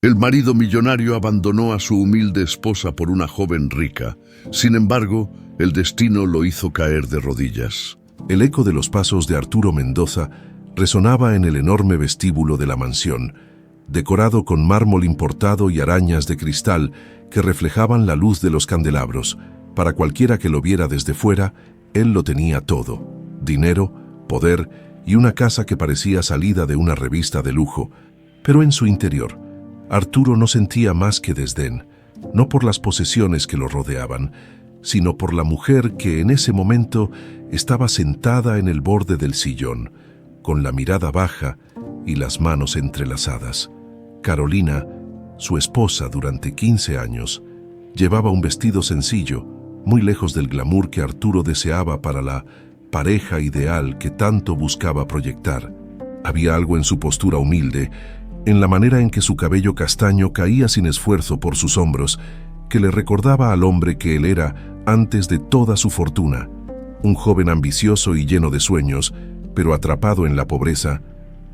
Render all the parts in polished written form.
El marido millonario abandonó a su humilde esposa por una joven rica. Sin embargo, el destino lo hizo caer de rodillas. El eco de los pasos de Arturo Mendoza resonaba en el enorme vestíbulo de la mansión, decorado con mármol importado y arañas de cristal que reflejaban la luz de los candelabros. Para cualquiera que lo viera desde fuera, él lo tenía todo: dinero, poder y una casa que parecía salida de una revista de lujo. Pero en su interior, Arturo no sentía más que desdén, no por las posesiones que lo rodeaban, sino por la mujer que en ese momento estaba sentada en el borde del sillón, con la mirada baja y las manos entrelazadas. Carolina, su esposa durante 15 años, llevaba un vestido sencillo, muy lejos del glamour que Arturo deseaba para la pareja ideal que tanto buscaba proyectar. Había algo en su postura humilde, en la manera en que su cabello castaño caía sin esfuerzo por sus hombros, que le recordaba al hombre que él era antes de toda su fortuna, un joven ambicioso y lleno de sueños, pero atrapado en la pobreza.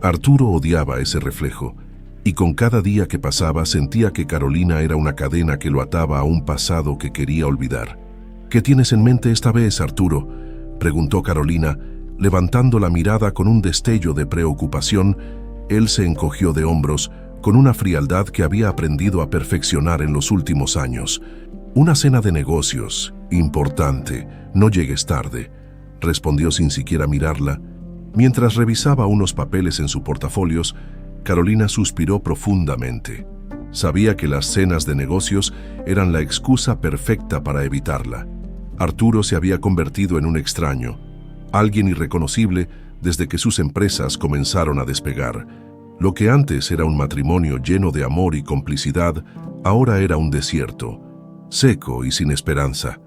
Arturo odiaba ese reflejo, y con cada día que pasaba sentía que Carolina era una cadena que lo ataba a un pasado que quería olvidar. «¿Qué tienes en mente esta vez, Arturo?», preguntó Carolina, levantando la mirada con un destello de preocupación. Él se encogió de hombros, con una frialdad que había aprendido a perfeccionar en los últimos años. «Una cena de negocios, importante, no llegues tarde», respondió sin siquiera mirarla. Mientras revisaba unos papeles en su portafolios, Carolina suspiró profundamente. Sabía que las cenas de negocios eran la excusa perfecta para evitarla. Arturo se había convertido en un extraño, alguien irreconocible desde que sus empresas comenzaron a despegar. Lo que antes era un matrimonio lleno de amor y complicidad, ahora era un desierto, seco y sin esperanza.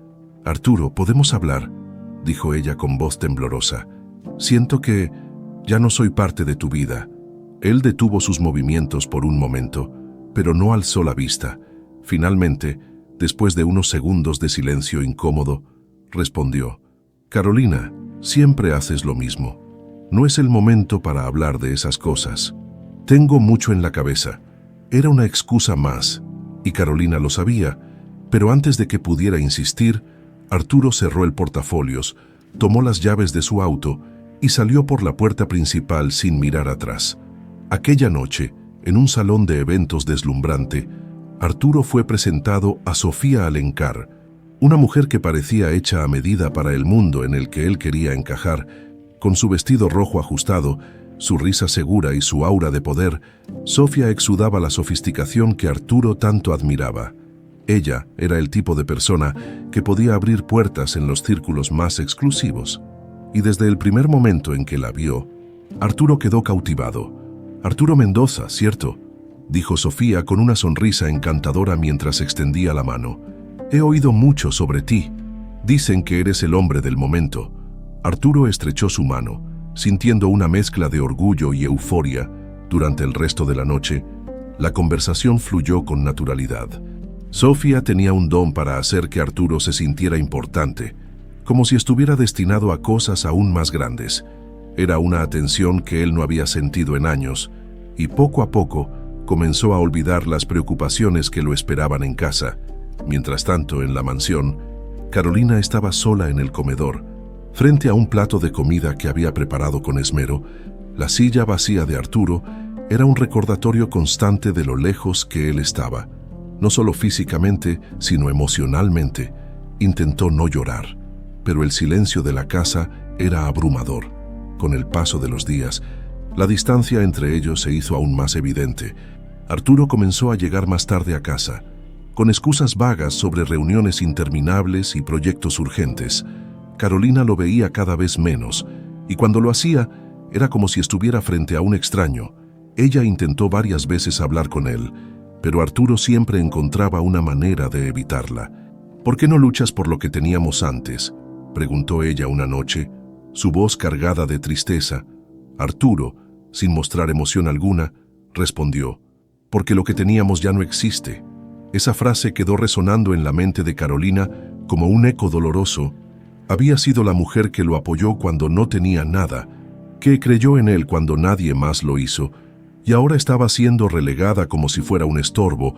«Arturo, ¿podemos hablar?», dijo ella con voz temblorosa. «Siento que ya no soy parte de tu vida». Él detuvo sus movimientos por un momento, pero no alzó la vista. Finalmente, después de unos segundos de silencio incómodo, respondió: «Carolina, siempre haces lo mismo. No es el momento para hablar de esas cosas. Tengo mucho en la cabeza». Era una excusa más, y Carolina lo sabía, pero antes de que pudiera insistir, Arturo cerró el portafolios, tomó las llaves de su auto y salió por la puerta principal sin mirar atrás. Aquella noche, en un salón de eventos deslumbrante, Arturo fue presentado a Sofía Alencar, una mujer que parecía hecha a medida para el mundo en el que él quería encajar. Con su vestido rojo ajustado, su risa segura y su aura de poder, Sofía exudaba la sofisticación que Arturo tanto admiraba. Ella era el tipo de persona que podía abrir puertas en los círculos más exclusivos. Y desde el primer momento en que la vio, Arturo quedó cautivado. «Arturo Mendoza, ¿cierto?», dijo Sofía con una sonrisa encantadora mientras extendía la mano. «He oído mucho sobre ti. Dicen que eres el hombre del momento». Arturo estrechó su mano, sintiendo una mezcla de orgullo y euforia. Durante el resto de la noche, la conversación fluyó con naturalidad. Sofía tenía un don para hacer que Arturo se sintiera importante, como si estuviera destinado a cosas aún más grandes. Era una atención que él no había sentido en años, y poco a poco comenzó a olvidar las preocupaciones que lo esperaban en casa. Mientras tanto, en la mansión, Carolina estaba sola en el comedor, frente a un plato de comida que había preparado con esmero. La silla vacía de Arturo era un recordatorio constante de lo lejos que él estaba, no solo físicamente, sino emocionalmente. Intentó no llorar, pero el silencio de la casa era abrumador. Con el paso de los días, la distancia entre ellos se hizo aún más evidente. Arturo comenzó a llegar más tarde a casa, con excusas vagas sobre reuniones interminables y proyectos urgentes. Carolina lo veía cada vez menos, y cuando lo hacía, era como si estuviera frente a un extraño. Ella intentó varias veces hablar con él, pero Arturo siempre encontraba una manera de evitarla. «¿Por qué no luchas por lo que teníamos antes?», preguntó ella una noche, su voz cargada de tristeza. Arturo, sin mostrar emoción alguna, respondió: «Porque lo que teníamos ya no existe». Esa frase quedó resonando en la mente de Carolina como un eco doloroso. Había sido la mujer que lo apoyó cuando no tenía nada, que creyó en él cuando nadie más lo hizo, y ahora estaba siendo relegada como si fuera un estorbo.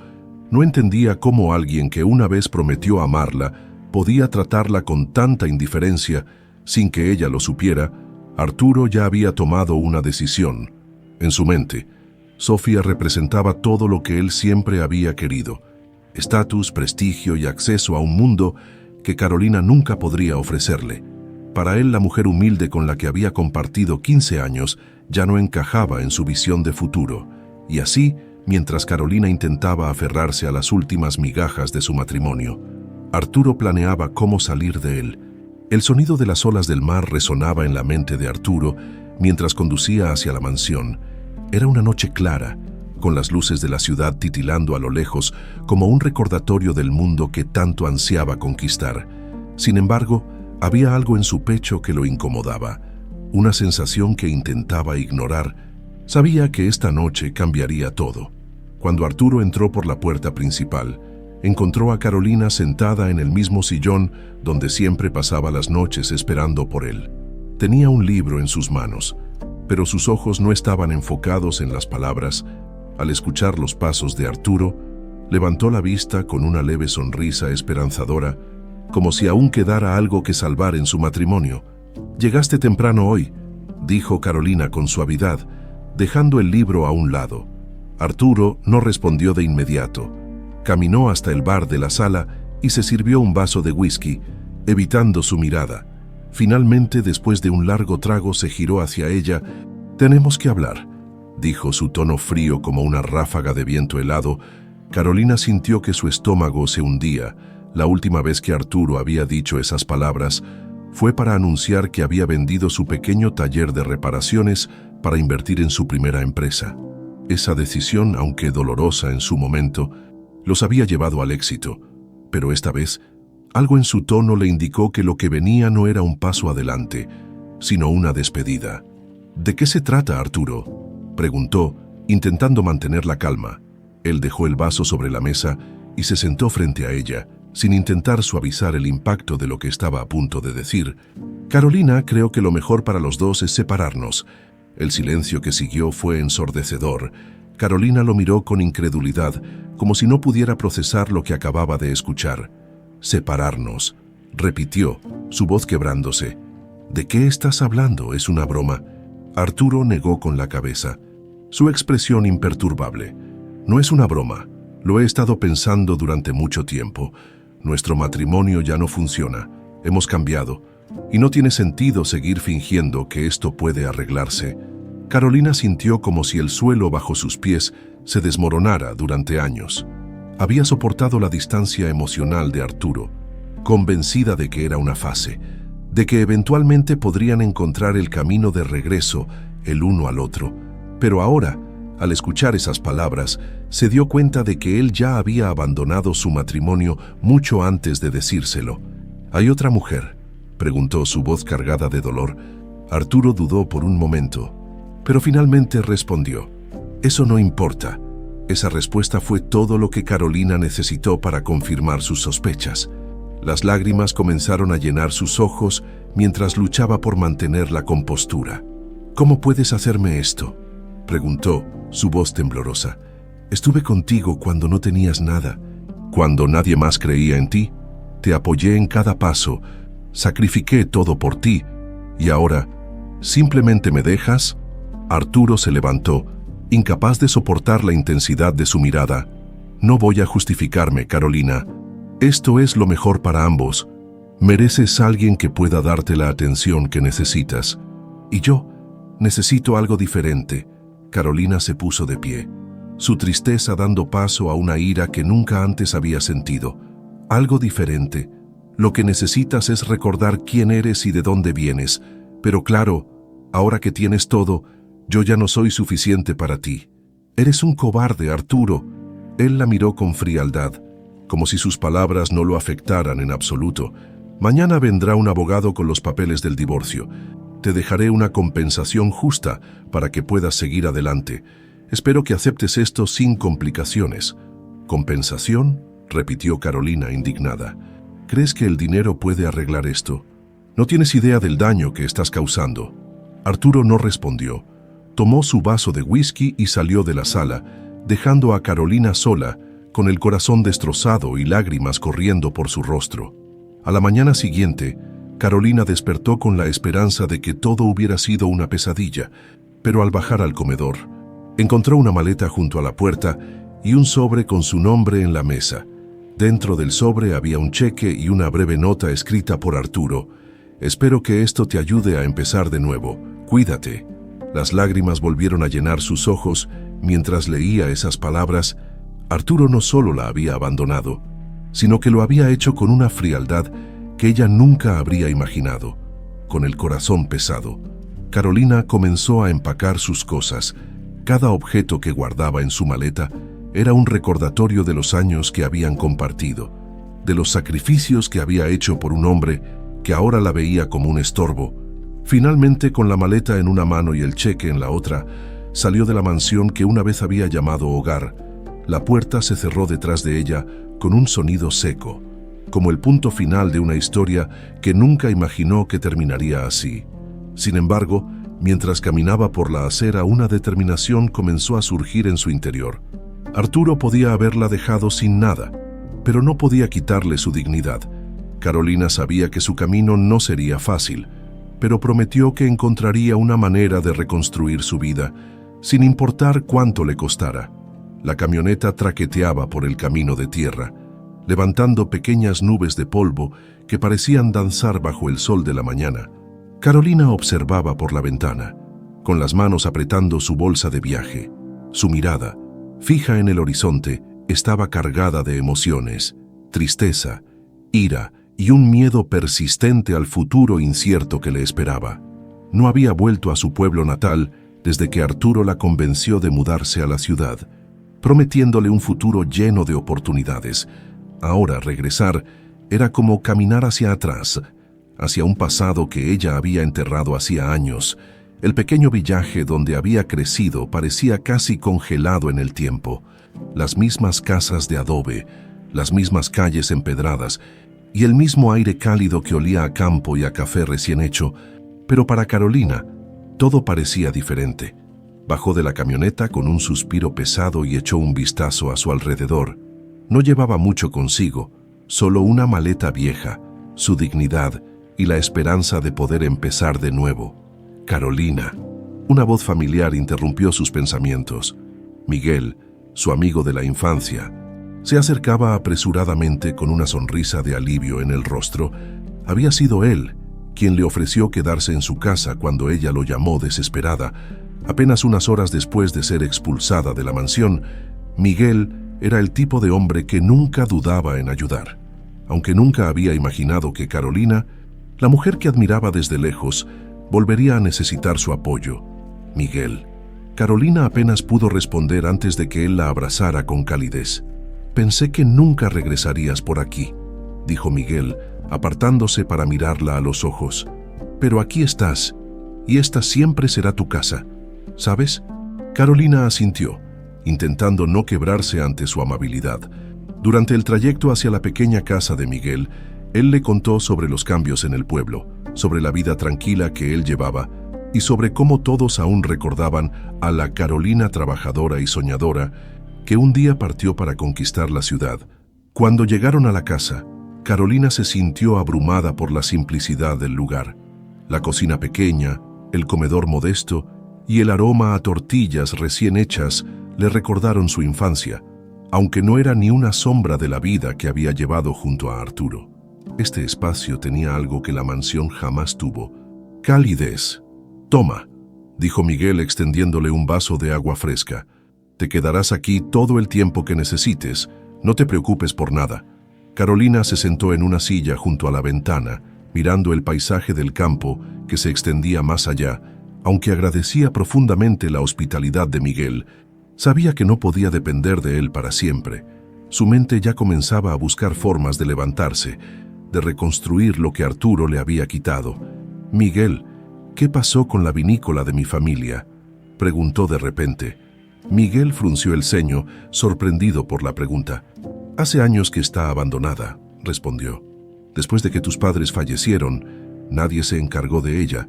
No entendía cómo alguien que una vez prometió amarla podía tratarla con tanta indiferencia sin que ella lo supiera. Arturo ya había tomado una decisión. En su mente, Sofía representaba todo lo que él siempre había querido: estatus, prestigio y acceso a un mundo que Carolina nunca podría ofrecerle. Para él, la mujer humilde con la que había compartido 15 años ya no encajaba en su visión de futuro. Y así, mientras Carolina intentaba aferrarse a las últimas migajas de su matrimonio, Arturo planeaba cómo salir de él. El sonido de las olas del mar resonaba en la mente de Arturo mientras conducía hacia la mansión. Era una noche clara, con las luces de la ciudad titilando a lo lejos como un recordatorio del mundo que tanto ansiaba conquistar. Sin embargo, había algo en su pecho que lo incomodaba, una sensación que intentaba ignorar. Sabía que esta noche cambiaría todo. Cuando Arturo entró por la puerta principal, encontró a Carolina sentada en el mismo sillón donde siempre pasaba las noches esperando por él. Tenía un libro en sus manos, pero sus ojos no estaban enfocados en las palabras. Al escuchar los pasos de Arturo, levantó la vista con una leve sonrisa esperanzadora, como si aún quedara algo que salvar en su matrimonio. «Llegaste temprano hoy», dijo Carolina con suavidad, dejando el libro a un lado. Arturo no respondió de inmediato. Caminó hasta el bar de la sala y se sirvió un vaso de whisky, evitando su mirada. Finalmente, después de un largo trago, se giró hacia ella. «Tenemos que hablar», dijo, su tono frío como una ráfaga de viento helado. Carolina sintió que su estómago se hundía. La última vez que Arturo había dicho esas palabras fue para anunciar que había vendido su pequeño taller de reparaciones para invertir en su primera empresa. Esa decisión, aunque dolorosa en su momento, los había llevado al éxito, pero esta vez algo en su tono le indicó que lo que venía no era un paso adelante, sino una despedida. «¿De qué se trata, Arturo?», preguntó, intentando mantener la calma. Él dejó el vaso sobre la mesa y se sentó frente a ella, sin intentar suavizar el impacto de lo que estaba a punto de decir. «Carolina, creo que lo mejor para los dos es separarnos». El silencio que siguió fue ensordecedor. Carolina lo miró con incredulidad, como si no pudiera procesar lo que acababa de escuchar. «Separarnos», repitió, su voz quebrándose. «¿De qué estás hablando? ¿Es una broma?». Arturo negó con la cabeza, su expresión imperturbable. «No es una broma. Lo he estado pensando durante mucho tiempo. Nuestro matrimonio ya no funciona. Hemos cambiado. Y no tiene sentido seguir fingiendo que esto puede arreglarse». Carolina sintió como si el suelo bajo sus pies se desmoronara durante años. Había soportado la distancia emocional de Arturo, convencida de que era una fase, de que eventualmente podrían encontrar el camino de regreso el uno al otro. Pero ahora, al escuchar esas palabras, se dio cuenta de que él ya había abandonado su matrimonio mucho antes de decírselo. «¿Hay otra mujer?», preguntó, su voz cargada de dolor. Arturo dudó por un momento, pero finalmente respondió: «Eso no importa». Esa respuesta fue todo lo que Carolina necesitó para confirmar sus sospechas. Las lágrimas comenzaron a llenar sus ojos mientras luchaba por mantener la compostura. «¿Cómo puedes hacerme esto?», preguntó, su voz temblorosa. «Estuve contigo cuando no tenías nada, cuando nadie más creía en ti. Te apoyé en cada paso, sacrifiqué todo por ti, y ahora, ¿simplemente me dejas?». Arturo se levantó, incapaz de soportar la intensidad de su mirada. «No voy a justificarme, Carolina. Esto es lo mejor para ambos. Mereces a alguien que pueda darte la atención que necesitas. Y yo necesito algo diferente». Carolina se puso de pie, su tristeza dando paso a una ira que nunca antes había sentido. «Algo diferente. Lo que necesitas es recordar quién eres y de dónde vienes. Pero claro, ahora que tienes todo, yo ya no soy suficiente para ti. Eres un cobarde, Arturo». Él la miró con frialdad, como si sus palabras no lo afectaran en absoluto. «Mañana vendrá un abogado con los papeles del divorcio. Te dejaré una compensación justa para que puedas seguir adelante. Espero que aceptes esto sin complicaciones». «¿Compensación?», repitió Carolina, indignada. «¿Crees que el dinero puede arreglar esto? No tienes idea del daño que estás causando». Arturo no respondió. tomó su vaso de whisky y salió de la sala, dejando a Carolina sola, con el corazón destrozado y lágrimas corriendo por su rostro. A la mañana siguiente, Carolina despertó con la esperanza de que todo hubiera sido una pesadilla, pero al bajar al comedor, encontró una maleta junto a la puerta y un sobre con su nombre en la mesa. Dentro del sobre había un cheque y una breve nota escrita por Arturo. «Espero que esto te ayude a empezar de nuevo. Cuídate». Las lágrimas volvieron a llenar sus ojos mientras leía esas palabras. Arturo no solo la había abandonado, sino que lo había hecho con una frialdad que ella nunca habría imaginado. Con el corazón pesado, Carolina comenzó a empacar sus cosas. Cada objeto que guardaba en su maleta era un recordatorio de los años que habían compartido, de los sacrificios que había hecho por un hombre que ahora la veía como un estorbo. Finalmente, con la maleta en una mano y el cheque en la otra, salió de la mansión que una vez había llamado hogar. La puerta se cerró detrás de ella con un sonido seco, como el punto final de una historia que nunca imaginó que terminaría así. Sin embargo, mientras caminaba por la acera, una determinación comenzó a surgir en su interior. Arturo podía haberla dejado sin nada, pero no podía quitarle su dignidad. Carolina sabía que su camino no sería fácil, pero prometió que encontraría una manera de reconstruir su vida, sin importar cuánto le costara. La camioneta traqueteaba por el camino de tierra, levantando pequeñas nubes de polvo que parecían danzar bajo el sol de la mañana. Carolina observaba por la ventana, con las manos apretando su bolsa de viaje. Su mirada, fija en el horizonte, estaba cargada de emociones, tristeza, ira y un miedo persistente al futuro incierto que le esperaba. No había vuelto a su pueblo natal desde que Arturo la convenció de mudarse a la ciudad, prometiéndole un futuro lleno de oportunidades. Ahora regresar era como caminar hacia atrás, hacia un pasado que ella había enterrado hacía años. El pequeño villaje donde había crecido parecía casi congelado en el tiempo. Las mismas casas de adobe, las mismas calles empedradas y el mismo aire cálido que olía a campo y a café recién hecho, pero para Carolina todo parecía diferente. Bajó de la camioneta con un suspiro pesado y echó un vistazo a su alrededor. No llevaba mucho consigo, solo una maleta vieja, su dignidad y la esperanza de poder empezar de nuevo. «Carolina». Una voz familiar interrumpió sus pensamientos. Miguel, su amigo de la infancia, se acercaba apresuradamente con una sonrisa de alivio en el rostro. Había sido él quien le ofreció quedarse en su casa cuando ella lo llamó desesperada. Apenas unas horas después de ser expulsada de la mansión, Miguel era el tipo de hombre que nunca dudaba en ayudar. Aunque nunca había imaginado que Carolina, la mujer que admiraba desde lejos, volvería a necesitar su apoyo. Miguel. Carolina apenas pudo responder antes de que él la abrazara con calidez. «Pensé que nunca regresarías por aquí», dijo Miguel, apartándose para mirarla a los ojos. «Pero aquí estás, y esta siempre será tu casa, ¿sabes?». Carolina asintió, intentando no quebrarse ante su amabilidad. Durante el trayecto hacia la pequeña casa de Miguel, él le contó sobre los cambios en el pueblo, sobre la vida tranquila que él llevaba y sobre cómo todos aún recordaban a la Carolina trabajadora y soñadora que un día partió para conquistar la ciudad. Cuando llegaron a la casa, Carolina se sintió abrumada por la simplicidad del lugar. La cocina pequeña, el comedor modesto y el aroma a tortillas recién hechas le recordaron su infancia, aunque no era ni una sombra de la vida que había llevado junto a Arturo. Este espacio tenía algo que la mansión jamás tuvo: calidez. «Toma», dijo Miguel extendiéndole un vaso de agua fresca. «Te quedarás aquí todo el tiempo que necesites, no te preocupes por nada». Carolina se sentó en una silla junto a la ventana, mirando el paisaje del campo que se extendía más allá. Aunque agradecía profundamente la hospitalidad de Miguel, sabía que no podía depender de él para siempre. Su mente ya comenzaba a buscar formas de levantarse, de reconstruir lo que Arturo le había quitado. «Miguel, ¿qué pasó con la vinícola de mi familia?», preguntó de repente. Miguel frunció el ceño, sorprendido por la pregunta. «Hace años que está abandonada», respondió. «Después de que tus padres fallecieron, nadie se encargó de ella.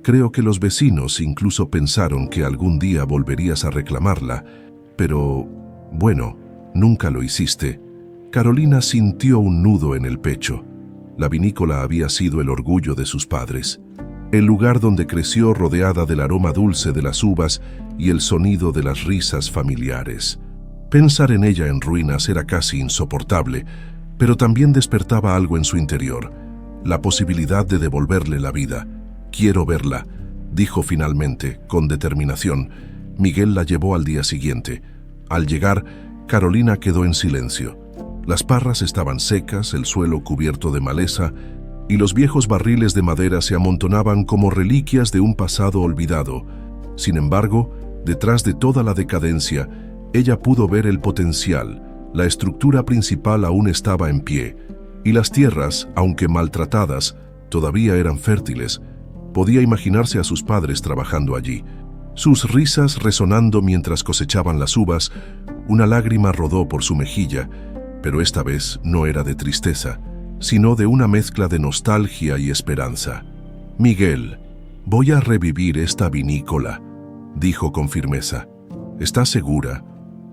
Creo que los vecinos incluso pensaron que algún día volverías a reclamarla, pero, bueno, nunca lo hiciste. Carolina sintió un nudo en el pecho. La vinícola había sido el orgullo de sus padres, el lugar donde creció rodeada del aroma dulce de las uvas y el sonido de las risas familiares. Pensar en ella en ruinas era casi insoportable, pero también despertaba algo en su interior, la posibilidad de devolverle la vida. «Quiero verla», dijo finalmente, con determinación. Miguel la llevó al día siguiente. Al llegar, Carolina quedó en silencio. Las parras estaban secas, el suelo cubierto de maleza, y los viejos barriles de madera se amontonaban como reliquias de un pasado olvidado. Sin embargo, detrás de toda la decadencia, ella pudo ver el potencial. La estructura principal aún estaba en pie, y las tierras, aunque maltratadas, todavía eran fértiles. Podía imaginarse a sus padres trabajando allí. Sus risas resonando mientras cosechaban las uvas, una lágrima rodó por su mejilla, pero esta vez no era de tristeza, sino de una mezcla de nostalgia y esperanza. «Miguel, voy a revivir esta vinícola», dijo con firmeza. «¿Estás segura?»,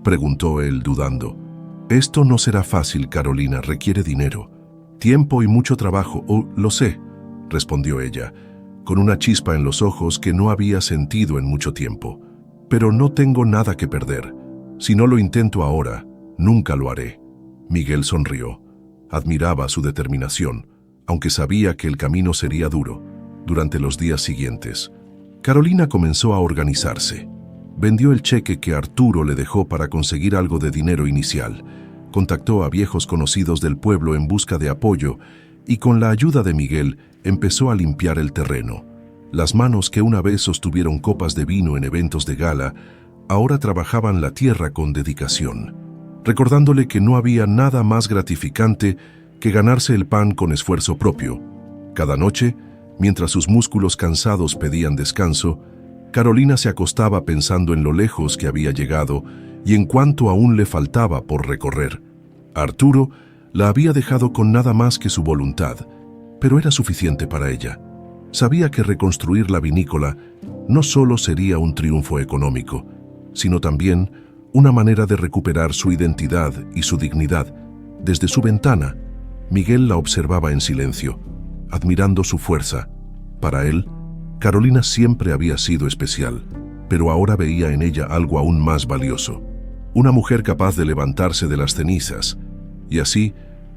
preguntó él dudando. «Esto no será fácil, Carolina, requiere dinero, tiempo y mucho trabajo». «Oh, lo sé», respondió ella, con una chispa en los ojos que no había sentido en mucho tiempo. «Pero no tengo nada que perder. Si no lo intento ahora, nunca lo haré». Miguel sonrió. Admiraba su determinación, aunque sabía que el camino sería duro. Durante los días siguientes, Carolina comenzó a organizarse. Vendió el cheque que Arturo le dejó para conseguir algo de dinero inicial. Contactó a viejos conocidos del pueblo en busca de apoyo y con la ayuda de Miguel empezó a limpiar el terreno. Las manos que una vez sostuvieron copas de vino en eventos de gala, ahora trabajaban la tierra con dedicación, recordándole que no había nada más gratificante que ganarse el pan con esfuerzo propio. Cada noche, mientras sus músculos cansados pedían descanso, Carolina se acostaba pensando en lo lejos que había llegado y en cuánto aún le faltaba por recorrer. Arturo la había dejado con nada más que su voluntad, pero era suficiente para ella. Sabía que reconstruir la vinícola no solo sería un triunfo económico, sino también una manera de recuperar su identidad y su dignidad. Desde su ventana, Miguel la observaba en silencio, admirando su fuerza. Para él, Carolina siempre había sido especial, pero ahora veía en ella algo aún más valioso, una mujer capaz de levantarse de las cenizas. Y así,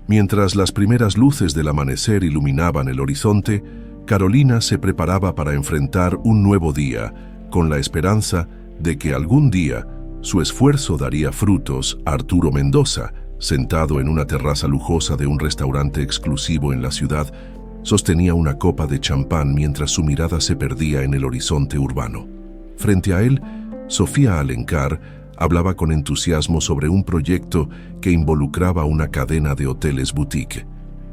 mientras las primeras luces del amanecer iluminaban el horizonte, Carolina se preparaba para enfrentar un nuevo día, con la esperanza de que algún día su esfuerzo daría frutos. Arturo Mendoza, sentado en una terraza lujosa de un restaurante exclusivo en la ciudad, sostenía una copa de champán mientras su mirada se perdía en el horizonte urbano. Frente a él, Sofía Alencar hablaba con entusiasmo sobre un proyecto que involucraba una cadena de hoteles boutique.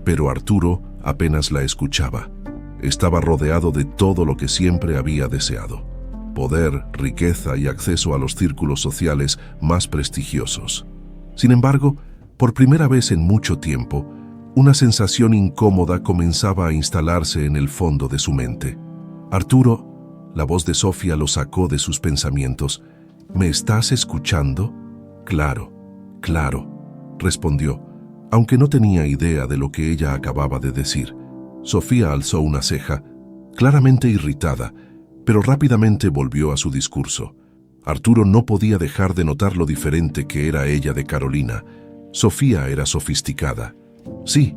Pero Arturo apenas la escuchaba. Estaba rodeado de todo lo que siempre había deseado: poder, riqueza y acceso a los círculos sociales más prestigiosos. Sin embargo, por primera vez en mucho tiempo, una sensación incómoda comenzaba a instalarse en el fondo de su mente. «Arturo», la voz de Sofía lo sacó de sus pensamientos. «¿Me estás escuchando?» «Claro, claro», respondió, aunque no tenía idea de lo que ella acababa de decir. Sofía alzó una ceja, claramente irritada, pero rápidamente volvió a su discurso. Arturo no podía dejar de notar lo diferente que era ella de Carolina. Sofía era sofisticada, sí,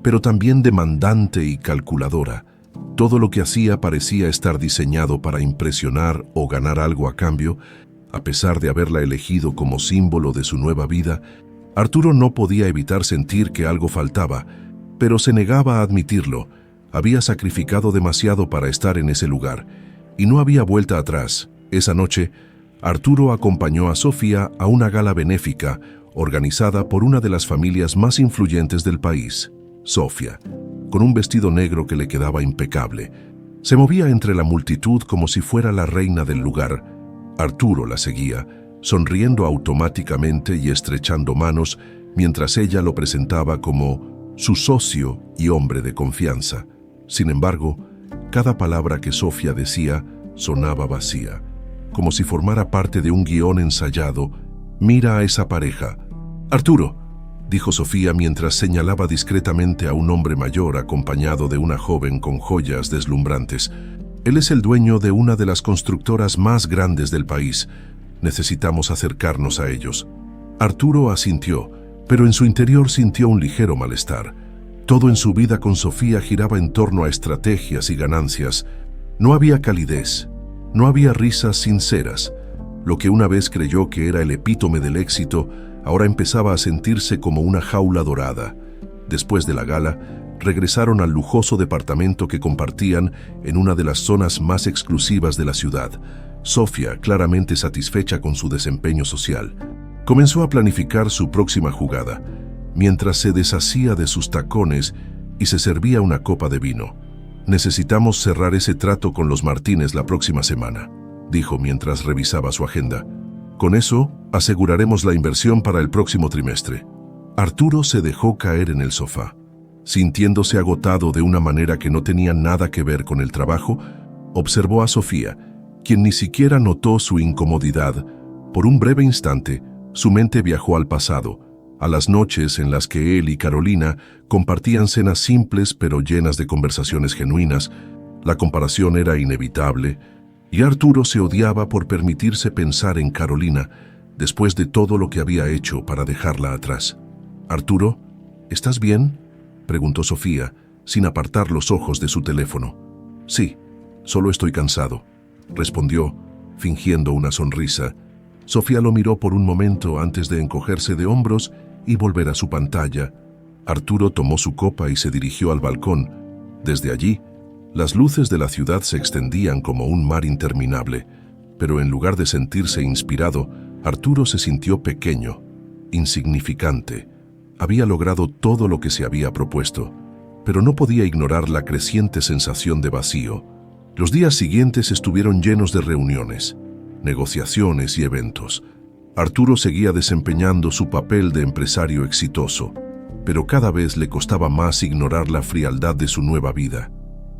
pero también demandante y calculadora. Todo lo que hacía parecía estar diseñado para impresionar o ganar algo a cambio. A pesar de haberla elegido como símbolo de su nueva vida, Arturo no podía evitar sentir que algo faltaba, pero se negaba a admitirlo. Había sacrificado demasiado para estar en ese lugar, y no había vuelta atrás. Esa noche, Arturo acompañó a Sofía a una gala benéfica organizada por una de las familias más influyentes del país. Sofía, con un vestido negro que le quedaba impecable, se movía entre la multitud como si fuera la reina del lugar. Arturo la seguía, sonriendo automáticamente y estrechando manos, mientras ella lo presentaba como su socio y hombre de confianza. Sin embargo, cada palabra que Sofía decía sonaba vacía, como si formara parte de un guión ensayado. «Mira a esa pareja». «Arturo», dijo Sofía mientras señalaba discretamente a un hombre mayor acompañado de una joven con joyas deslumbrantes. «Él es el dueño de una de las constructoras más grandes del país. Necesitamos acercarnos a ellos». Arturo asintió, pero en su interior sintió un ligero malestar. Todo en su vida con Sofía giraba en torno a estrategias y ganancias. No había calidez, no había risas sinceras. Lo que una vez creyó que era el epítome del éxito, ahora empezaba a sentirse como una jaula dorada. Después de la gala, regresaron al lujoso departamento que compartían en una de las zonas más exclusivas de la ciudad. Sofía, claramente satisfecha con su desempeño social, comenzó a planificar su próxima jugada, mientras se deshacía de sus tacones y se servía una copa de vino. «Necesitamos cerrar ese trato con los Martínez la próxima semana», dijo mientras revisaba su agenda. «Con eso, aseguraremos la inversión para el próximo trimestre». Arturo se dejó caer en el sofá. Sintiéndose agotado de una manera que no tenía nada que ver con el trabajo, observó a Sofía, quien ni siquiera notó su incomodidad. Por un breve instante, su mente viajó al pasado, a las noches en las que él y Carolina compartían cenas simples pero llenas de conversaciones genuinas. La comparación era inevitable, y Arturo se odiaba por permitirse pensar en Carolina después de todo lo que había hecho para dejarla atrás. «Arturo, ¿estás bien?», preguntó Sofía, sin apartar los ojos de su teléfono. «Sí, solo estoy cansado», respondió, fingiendo una sonrisa. Sofía lo miró por un momento antes de encogerse de hombros y volver a su pantalla. Arturo tomó su copa y se dirigió al balcón. Desde allí, las luces de la ciudad se extendían como un mar interminable, pero en lugar de sentirse inspirado, Arturo se sintió pequeño, insignificante. Había logrado todo lo que se había propuesto, pero no podía ignorar la creciente sensación de vacío. Los días siguientes estuvieron llenos de reuniones, negociaciones y eventos. Arturo seguía desempeñando su papel de empresario exitoso, pero cada vez le costaba más ignorar la frialdad de su nueva vida.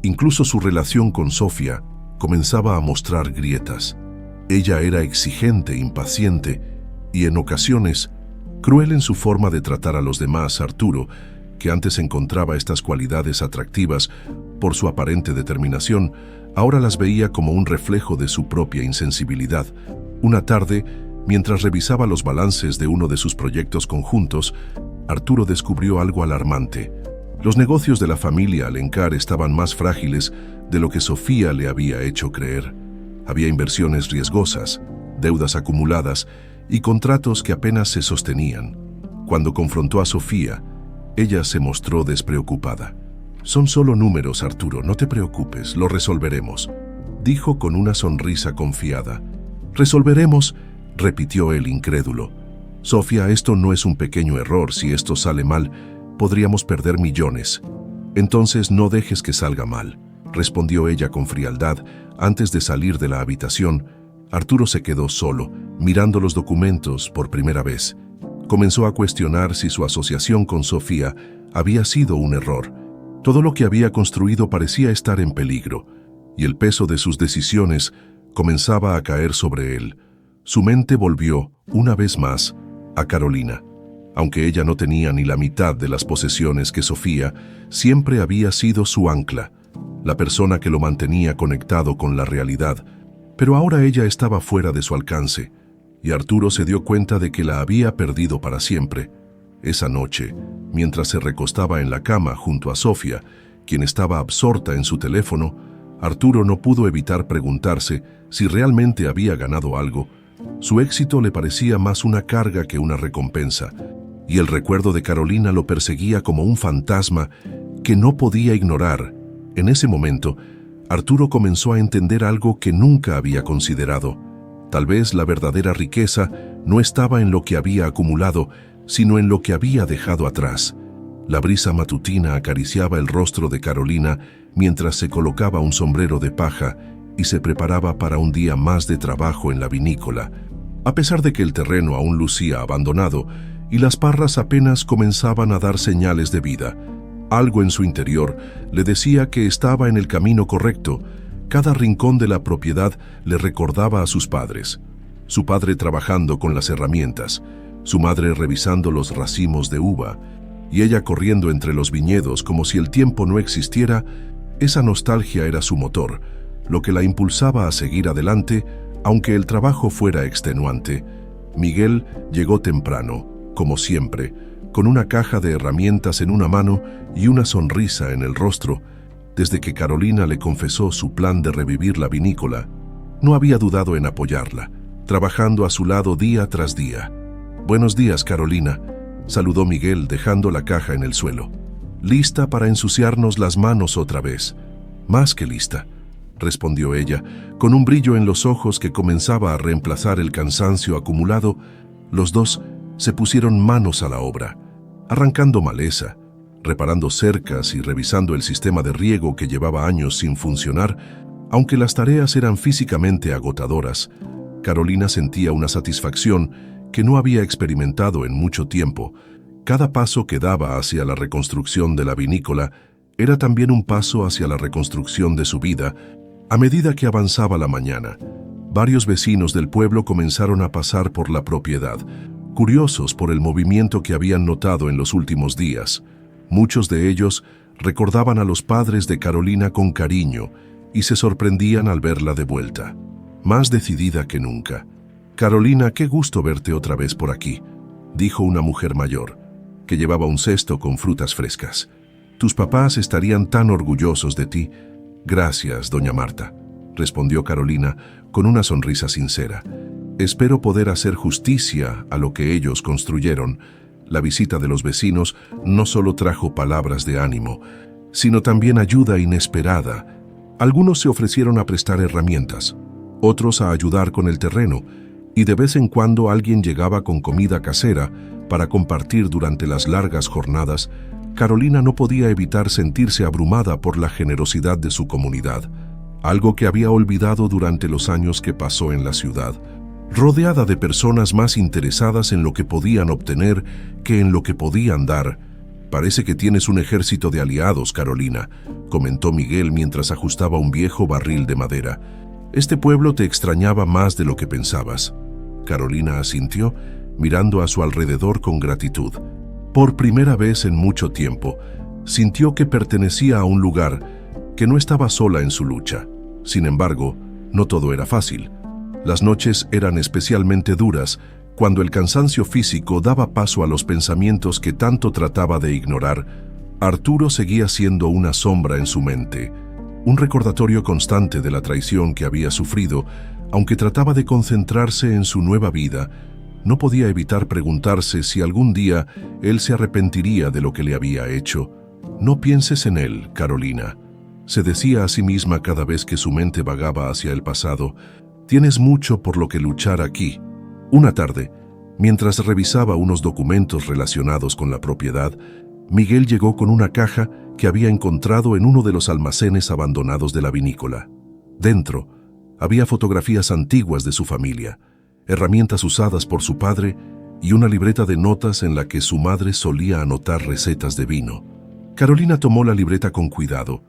Incluso su relación con Sofía comenzaba a mostrar grietas. Ella era exigente, impaciente y, en ocasiones, cruel en su forma de tratar a los demás. Arturo, que antes encontraba estas cualidades atractivas por su aparente determinación, ahora las veía como un reflejo de su propia insensibilidad. Una tarde, mientras revisaba los balances de uno de sus proyectos conjuntos, Arturo descubrió algo alarmante. Los negocios de la familia Alencar estaban más frágiles de lo que Sofía le había hecho creer. Había inversiones riesgosas, deudas acumuladas y contratos que apenas se sostenían. Cuando confrontó a Sofía, ella se mostró despreocupada. «Son solo números, Arturo, no te preocupes, lo resolveremos», dijo con una sonrisa confiada. «¿Resolveremos?», repitió él incrédulo. «Sofía, esto no es un pequeño error. Si esto sale mal, podríamos perder millones». «Entonces no dejes que salga mal», respondió ella con frialdad. Antes de salir de la habitación, Arturo se quedó solo, mirando los documentos por primera vez. Comenzó a cuestionar si su asociación con Sofía había sido un error. Todo lo que había construido parecía estar en peligro, y el peso de sus decisiones comenzaba a caer sobre él. Su mente volvió, una vez más, a Carolina. Aunque ella no tenía ni la mitad de las posesiones que Sofía, siempre había sido su ancla, la persona que lo mantenía conectado con la realidad. Pero ahora ella estaba fuera de su alcance, y Arturo se dio cuenta de que la había perdido para siempre. Esa noche, mientras se recostaba en la cama junto a Sofía, quien estaba absorta en su teléfono, Arturo no pudo evitar preguntarse si realmente había ganado algo. Su éxito le parecía más una carga que una recompensa, y el recuerdo de Carolina lo perseguía como un fantasma que no podía ignorar. En ese momento, Arturo comenzó a entender algo que nunca había considerado. Tal vez la verdadera riqueza no estaba en lo que había acumulado, sino en lo que había dejado atrás. La brisa matutina acariciaba el rostro de Carolina mientras se colocaba un sombrero de paja y se preparaba para un día más de trabajo en la vinícola. A pesar de que el terreno aún lucía abandonado y las parras apenas comenzaban a dar señales de vida, Algo en su interior le decía que estaba en el camino correcto. Cada rincón de la propiedad le recordaba a sus padres. Su padre trabajando con las herramientas, su madre revisando los racimos de uva, y ella corriendo entre los viñedos como si el tiempo no existiera. Esa nostalgia era su motor, lo que la impulsaba a seguir adelante, aunque el trabajo fuera extenuante. Miguel llegó temprano, como siempre, con una caja de herramientas en una mano y una sonrisa en el rostro. Desde que Carolina le confesó su plan de revivir la vinícola, no había dudado en apoyarla, trabajando a su lado día tras día. «Buenos días, Carolina», saludó Miguel dejando la caja en el suelo. «¿Lista para ensuciarnos las manos otra vez?» «Más que lista», respondió ella, con un brillo en los ojos que comenzaba a reemplazar el cansancio acumulado. Los dos se pusieron manos a la obra, arrancando maleza, reparando cercas y revisando el sistema de riego que llevaba años sin funcionar. Aunque las tareas eran físicamente agotadoras, Carolina sentía una satisfacción que no había experimentado en mucho tiempo. Cada paso que daba hacia la reconstrucción de la vinícola era también un paso hacia la reconstrucción de su vida. A medida que avanzaba la mañana, varios vecinos del pueblo comenzaron a pasar por la propiedad, curiosos por el movimiento que habían notado en los últimos días. Muchos de ellos recordaban a los padres de Carolina con cariño y se sorprendían al verla de vuelta, más decidida que nunca. «Carolina, qué gusto verte otra vez por aquí», dijo una mujer mayor, que llevaba un cesto con frutas frescas. «Tus papás estarían tan orgullosos de ti». «Gracias, doña Marta», respondió Carolina con una sonrisa sincera. «Espero poder hacer justicia a lo que ellos construyeron». La visita de los vecinos no solo trajo palabras de ánimo, sino también ayuda inesperada. Algunos se ofrecieron a prestar herramientas, otros a ayudar con el terreno, y de vez en cuando alguien llegaba con comida casera para compartir durante las largas jornadas. Carolina no podía evitar sentirse abrumada por la generosidad de su comunidad, algo que había olvidado durante los años que pasó en la ciudad, rodeada de personas más interesadas en lo que podían obtener que en lo que podían dar. «Parece que tienes un ejército de aliados, Carolina», comentó Miguel mientras ajustaba un viejo barril de madera. «Este pueblo te extrañaba más de lo que pensabas». Carolina asintió, mirando a su alrededor con gratitud. Por primera vez en mucho tiempo, sintió que pertenecía a un lugar, que no estaba sola en su lucha. Sin embargo, no todo era fácil. Las noches eran especialmente duras, cuando el cansancio físico daba paso a los pensamientos que tanto trataba de ignorar. Arturo seguía siendo una sombra en su mente, un recordatorio constante de la traición que había sufrido. Aunque trataba de concentrarse en su nueva vida, no podía evitar preguntarse si algún día él se arrepentiría de lo que le había hecho. «No pienses en él, Carolina», se decía a sí misma cada vez que su mente vagaba hacia el pasado. «Tienes mucho por lo que luchar aquí». Una tarde, mientras revisaba unos documentos relacionados con la propiedad, Miguel llegó con una caja que había encontrado en uno de los almacenes abandonados de la vinícola. Dentro había fotografías antiguas de su familia, herramientas usadas por su padre y una libreta de notas en la que su madre solía anotar recetas de vino. Carolina tomó la libreta con cuidado,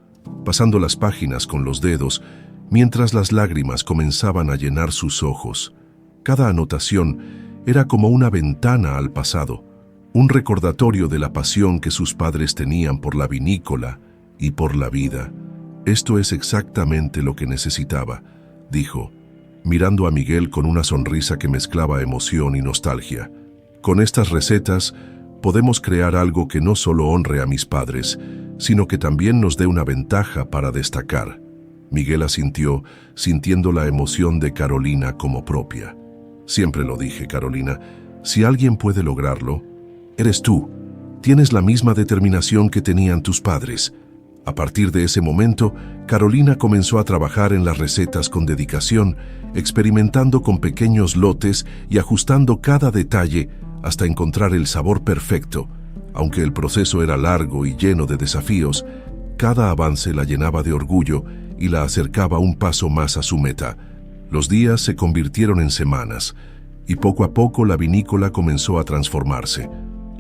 pasando las páginas con los dedos, mientras las lágrimas comenzaban a llenar sus ojos. Cada anotación era como una ventana al pasado, un recordatorio de la pasión que sus padres tenían por la vinícola y por la vida. «Esto es exactamente lo que necesitaba», dijo, mirando a Miguel con una sonrisa que mezclaba emoción y nostalgia. «Con estas recetas podemos crear algo que no solo honre a mis padres, sino que también nos dé una ventaja para destacar». Miguel asintió, sintiendo la emoción de Carolina como propia. «Siempre lo dije, Carolina, si alguien puede lograrlo, eres tú. Tienes la misma determinación que tenían tus padres». A partir de ese momento, Carolina comenzó a trabajar en las recetas con dedicación, experimentando con pequeños lotes y ajustando cada detalle hasta encontrar el sabor perfecto. Aunque el proceso era largo y lleno de desafíos, cada avance la llenaba de orgullo y la acercaba un paso más a su meta. Los días se convirtieron en semanas, y poco a poco la vinícola comenzó a transformarse.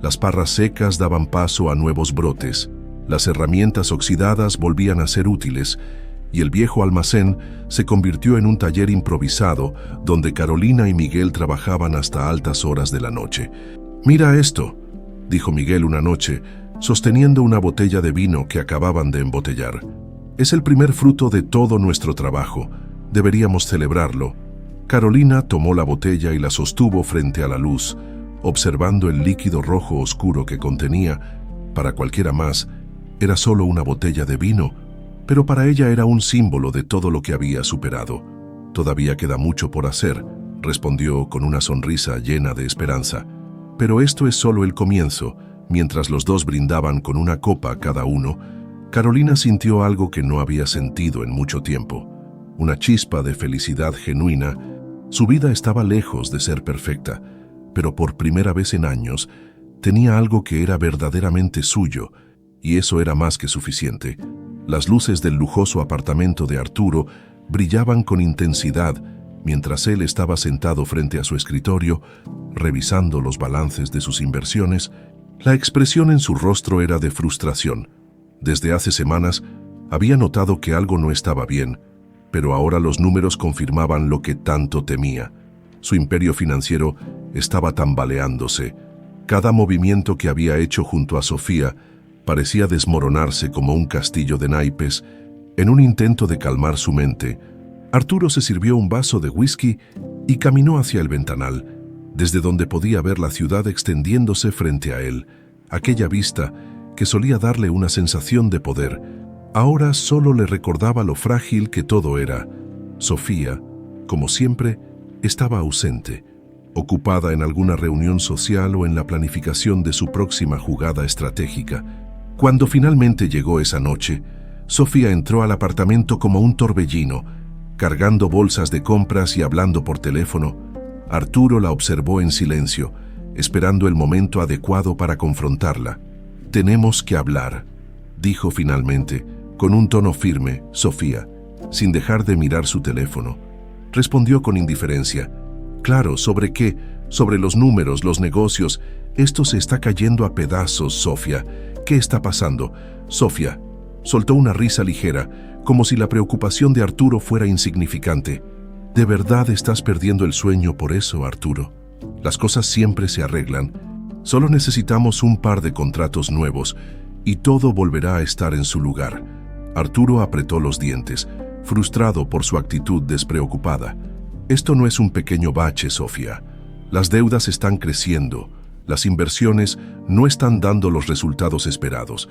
Las parras secas daban paso a nuevos brotes, Las herramientas oxidadas volvían a ser útiles y el viejo almacén se convirtió en un taller improvisado donde Carolina y Miguel trabajaban hasta altas horas de la noche. «Mira esto», dijo Miguel una noche, sosteniendo una botella de vino que acababan de embotellar. «Es el primer fruto de todo nuestro trabajo. Deberíamos celebrarlo». Carolina tomó la botella y la sostuvo frente a la luz, observando el líquido rojo oscuro que contenía. Para cualquiera más, era solo una botella de vino, pero para ella era un símbolo de todo lo que había superado. «Todavía queda mucho por hacer», respondió con una sonrisa llena de esperanza. «Pero esto es solo el comienzo». Mientras los dos brindaban con una copa cada uno, Carolina sintió algo que no había sentido en mucho tiempo. Una chispa de felicidad genuina. Su vida estaba lejos de ser perfecta, pero por primera vez en años tenía algo que era verdaderamente suyo, y eso era más que suficiente. Las luces del lujoso apartamento de Arturo brillaban con intensidad mientras él estaba sentado frente a su escritorio, revisando los balances de sus inversiones. La expresión en su rostro era de frustración. Desde hace semanas había notado que algo no estaba bien, pero ahora los números confirmaban lo que tanto temía. Su imperio financiero estaba tambaleándose. Cada movimiento que había hecho junto a Sofía parecía desmoronarse como un castillo de naipes. En un intento de calmar su mente, Arturo se sirvió un vaso de whisky y caminó hacia el ventanal, desde donde podía ver la ciudad extendiéndose frente a él. Aquella vista que solía darle una sensación de poder, ahora solo le recordaba lo frágil que todo era. Sofía, como siempre, estaba ausente, ocupada en alguna reunión social o en la planificación de su próxima jugada estratégica. Cuando finalmente llegó esa noche, Sofía entró al apartamento como un torbellino, cargando bolsas de compras y hablando por teléfono. Arturo la observó en silencio, esperando el momento adecuado para confrontarla. «Tenemos que hablar», dijo finalmente, con un tono firme. Sofía, sin dejar de mirar su teléfono, respondió con indiferencia. «Claro, ¿sobre qué? Sobre los números, los negocios. Esto se está cayendo a pedazos, Sofía. ¿Qué está pasando?» Sofía soltó una risa ligera, como si la preocupación de Arturo fuera insignificante. «¿De verdad estás perdiendo el sueño por eso, Arturo? Las cosas siempre se arreglan. Solo necesitamos un par de contratos nuevos y todo volverá a estar en su lugar». Arturo apretó los dientes, frustrado por su actitud despreocupada. «Esto no es un pequeño bache, Sofía. Las deudas están creciendo, las inversiones no están dando los resultados esperados,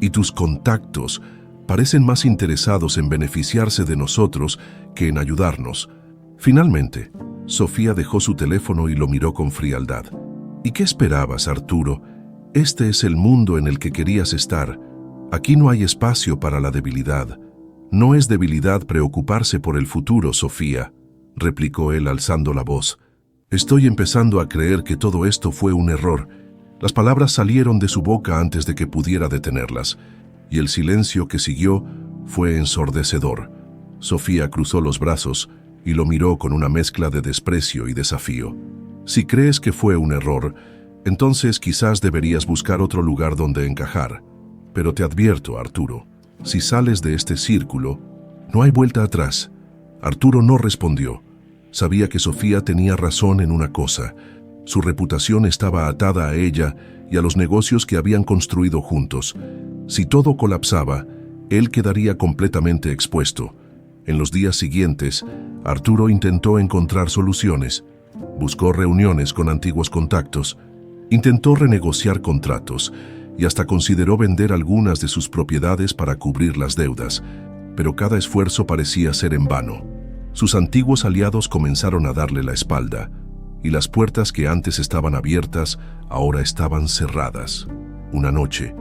y tus contactos parecen más interesados en beneficiarse de nosotros que en ayudarnos». Finalmente, Sofía dejó su teléfono y lo miró con frialdad. «¿Y qué esperabas, Arturo? Este es el mundo en el que querías estar. Aquí no hay espacio para la debilidad». «No es debilidad preocuparse por el futuro, Sofía», replicó él alzando la voz. «Estoy empezando a creer que todo esto fue un error». Las palabras salieron de su boca antes de que pudiera detenerlas, y el silencio que siguió fue ensordecedor. Sofía cruzó los brazos y lo miró con una mezcla de desprecio y desafío. «Si crees que fue un error, entonces quizás deberías buscar otro lugar donde encajar. Pero te advierto, Arturo, si sales de este círculo, no hay vuelta atrás». Arturo no respondió. Sabía que Sofía tenía razón en una cosa. Su reputación estaba atada a ella y a los negocios que habían construido juntos. Si todo colapsaba, él quedaría completamente expuesto. En los días siguientes, Arturo intentó encontrar soluciones. Buscó reuniones con antiguos contactos, intentó renegociar contratos y hasta consideró vender algunas de sus propiedades para cubrir las deudas, pero cada esfuerzo parecía ser en vano. Sus antiguos aliados comenzaron a darle la espalda, y las puertas que antes estaban abiertas ahora estaban cerradas. Una noche,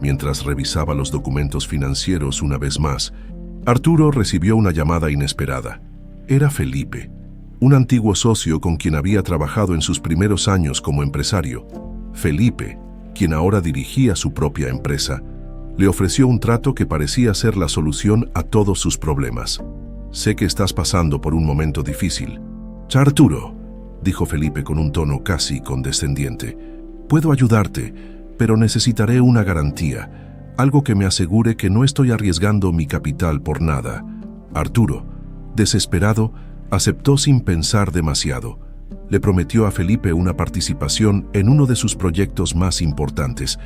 mientras revisaba los documentos financieros una vez más, Arturo recibió una llamada inesperada. Era Felipe, un antiguo socio con quien había trabajado en sus primeros años como empresario. Felipe, quien ahora dirigía su propia empresa, le ofreció un trato que parecía ser la solución a todos sus problemas. «Sé que estás pasando por un momento difícil». «Arturo», dijo Felipe con un tono casi condescendiente, «puedo ayudarte, pero necesitaré una garantía, algo que me asegure que no estoy arriesgando mi capital por nada. Arturo, desesperado, aceptó sin pensar demasiado. Le prometió a Felipe una participación en uno de sus proyectos más importantes,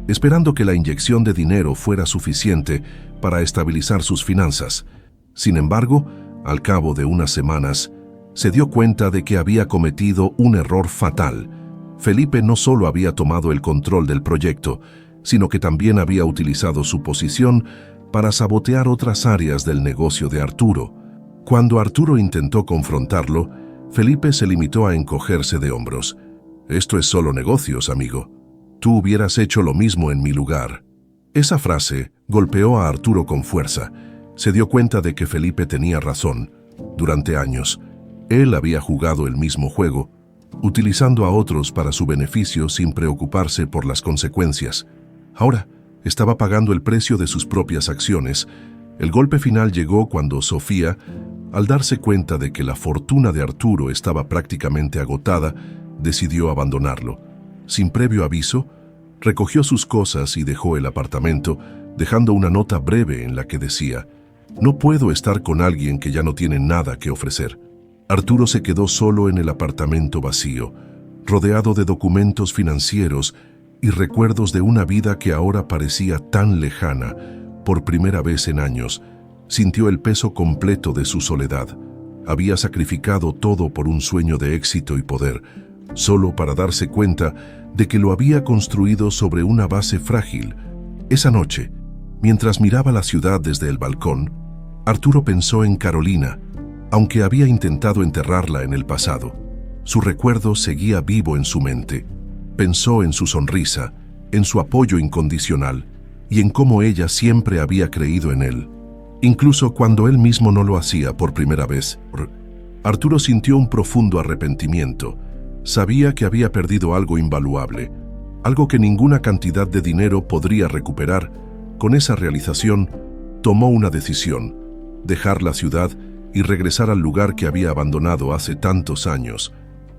esperando que la inyección de dinero fuera suficiente para estabilizar sus finanzas. Sin embargo, al cabo de unas semanas, se dio cuenta de que había cometido un error fatal. Felipe no solo había tomado el control del proyecto, sino que también había utilizado su posición para sabotear otras áreas del negocio de Arturo. Cuando Arturo intentó confrontarlo, Felipe se limitó a encogerse de hombros. «Esto es solo negocios, amigo. Tú hubieras hecho lo mismo en mi lugar». Esa frase golpeó a Arturo con fuerza. Se dio cuenta de que Felipe tenía razón. Durante años, él había jugado el mismo juego, utilizando a otros para su beneficio sin preocuparse por las consecuencias. Ahora, estaba pagando el precio de sus propias acciones. El golpe final llegó cuando Sofía, al darse cuenta de que la fortuna de Arturo estaba prácticamente agotada, decidió abandonarlo. Sin previo aviso, recogió sus cosas y dejó el apartamento, dejando una nota breve en la que decía: «No puedo estar con alguien que ya no tiene nada que ofrecer». Arturo se quedó solo en el apartamento vacío, rodeado de documentos financieros y recuerdos de una vida que ahora parecía tan lejana. Por primera vez en años, sintió el peso completo de su soledad. Había sacrificado todo por un sueño de éxito y poder, solo para darse cuenta de que lo había construido sobre una base frágil. Esa noche, mientras miraba la ciudad desde el balcón, Arturo pensó en Carolina, aunque había intentado enterrarla en el pasado. Su recuerdo seguía vivo en su mente. Pensó en su sonrisa, en su apoyo incondicional y en cómo ella siempre había creído en él, incluso cuando él mismo no lo hacía por primera vez. Arturo sintió un profundo arrepentimiento. Sabía que había perdido algo invaluable, algo que ninguna cantidad de dinero podría recuperar. Con esa realización, tomó una decisión: dejar la ciudad y regresar al lugar que había abandonado hace tantos años.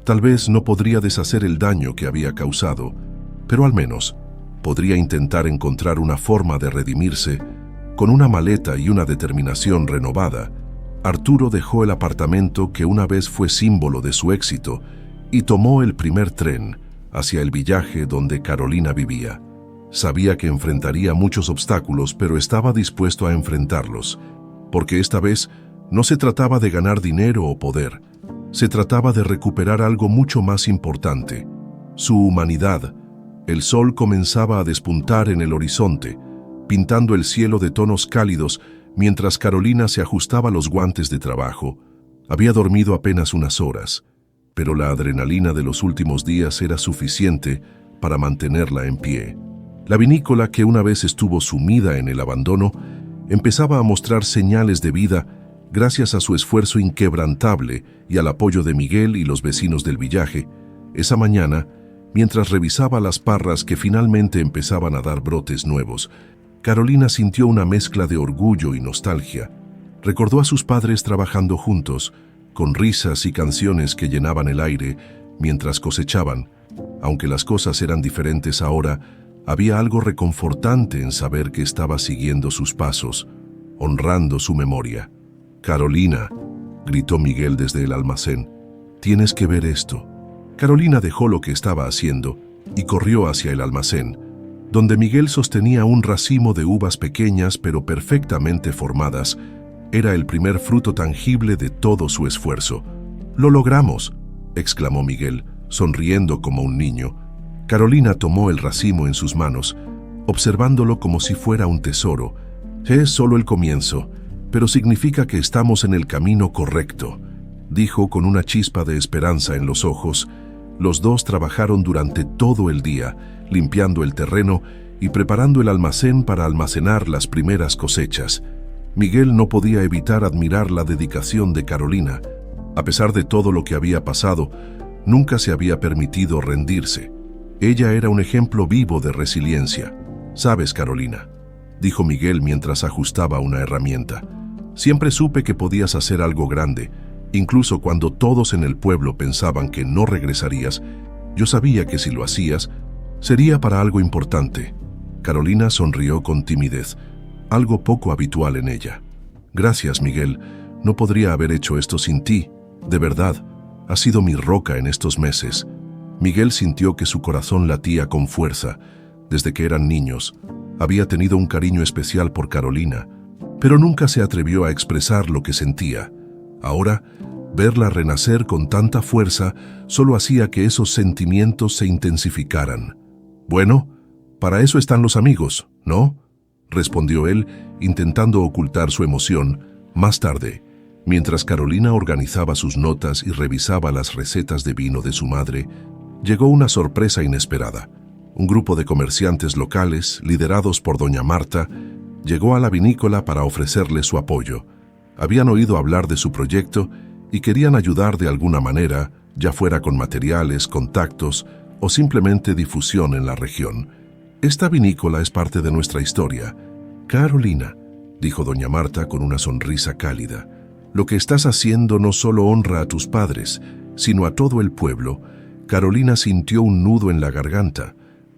Tal vez no podría deshacer el daño que había causado, pero al menos podría intentar encontrar una forma de redimirse. Con una maleta y una determinación renovada, Arturo dejó el apartamento que una vez fue símbolo de su éxito y tomó el primer tren hacia el villaje donde Carolina vivía. Sabía que enfrentaría muchos obstáculos, pero estaba dispuesto a enfrentarlos, porque esta vez no se trataba de ganar dinero o poder, se trataba de recuperar algo mucho más importante: su humanidad. El sol comenzaba a despuntar en el horizonte, pintando el cielo de tonos cálidos mientras Carolina se ajustaba los guantes de trabajo. Había dormido apenas unas horas, pero la adrenalina de los últimos días era suficiente para mantenerla en pie. La vinícola, que una vez estuvo sumida en el abandono, empezaba a mostrar señales de vida gracias a su esfuerzo inquebrantable y al apoyo de Miguel y los vecinos del villaje. Esa mañana, mientras revisaba las parras que finalmente empezaban a dar brotes nuevos, Carolina sintió una mezcla de orgullo y nostalgia. Recordó a sus padres trabajando juntos, con risas y canciones que llenaban el aire mientras cosechaban. Aunque las cosas eran diferentes ahora, había algo reconfortante en saber que estaba siguiendo sus pasos, honrando su memoria. «Carolina», gritó Miguel desde el almacén, «tienes que ver esto». Carolina dejó lo que estaba haciendo y corrió hacia el almacén, donde Miguel sostenía un racimo de uvas pequeñas pero perfectamente formadas. Era el primer fruto tangible de todo su esfuerzo. «¡Lo logramos!», exclamó Miguel, sonriendo como un niño. Carolina tomó el racimo en sus manos, observándolo como si fuera un tesoro. «Es solo el comienzo, pero significa que estamos en el camino correcto», dijo con una chispa de esperanza en los ojos. Los dos trabajaron durante todo el día, limpiando el terreno y preparando el almacén para almacenar las primeras cosechas. Miguel no podía evitar admirar la dedicación de Carolina. A pesar de todo lo que había pasado, nunca se había permitido rendirse. Ella era un ejemplo vivo de resiliencia. «¿Sabes, Carolina?», dijo Miguel mientras ajustaba una herramienta, «siempre supe que podías hacer algo grande. Incluso cuando todos en el pueblo pensaban que no regresarías, yo sabía que si lo hacías, sería para algo importante». Carolina sonrió con timidez, algo poco habitual en ella. Gracias, Miguel. No podría haber hecho esto sin ti. De verdad, has sido mi roca en estos meses. Miguel sintió que su corazón latía con fuerza. Desde que eran niños, había tenido un cariño especial por Carolina, pero nunca se atrevió a expresar lo que sentía. Ahora, verla renacer con tanta fuerza solo hacía que esos sentimientos se intensificaran. Bueno, para eso están los amigos, ¿no?, respondió él, intentando ocultar su emoción. Más tarde, mientras Carolina organizaba sus notas y revisaba las recetas de vino de su madre, llegó una sorpresa inesperada. Un grupo de comerciantes locales, liderados por doña Marta, llegó a la vinícola para ofrecerle su apoyo. Habían oído hablar de su proyecto y querían ayudar de alguna manera, ya fuera con materiales, contactos o simplemente difusión en la región. Esta vinícola es parte de nuestra historia. Carolina, dijo doña Marta con una sonrisa cálida, lo que estás haciendo no solo honra a tus padres, sino a todo el pueblo. Carolina sintió un nudo en la garganta.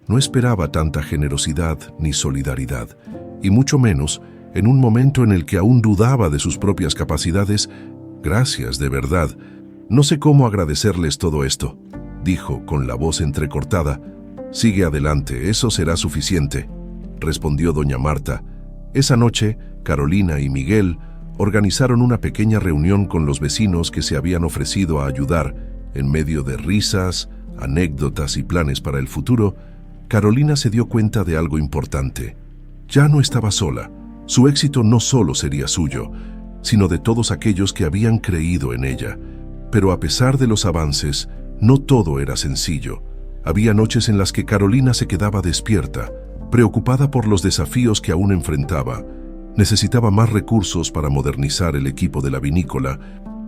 No esperaba tanta generosidad ni solidaridad, y mucho menos en un momento en el que aún dudaba de sus propias capacidades. Gracias, de verdad. No sé cómo agradecerles todo esto, dijo con la voz entrecortada. Sigue adelante, eso será suficiente, respondió doña Marta. Esa noche, Carolina y Miguel organizaron una pequeña reunión con los vecinos que se habían ofrecido a ayudar. En medio de risas, anécdotas y planes para el futuro, Carolina se dio cuenta de algo importante. Ya no estaba sola. Su éxito no solo sería suyo, sino de todos aquellos que habían creído en ella. Pero a pesar de los avances, no todo era sencillo. Había noches en las que Carolina se quedaba despierta, preocupada por los desafíos que aún enfrentaba. Necesitaba más recursos para modernizar el equipo de la vinícola,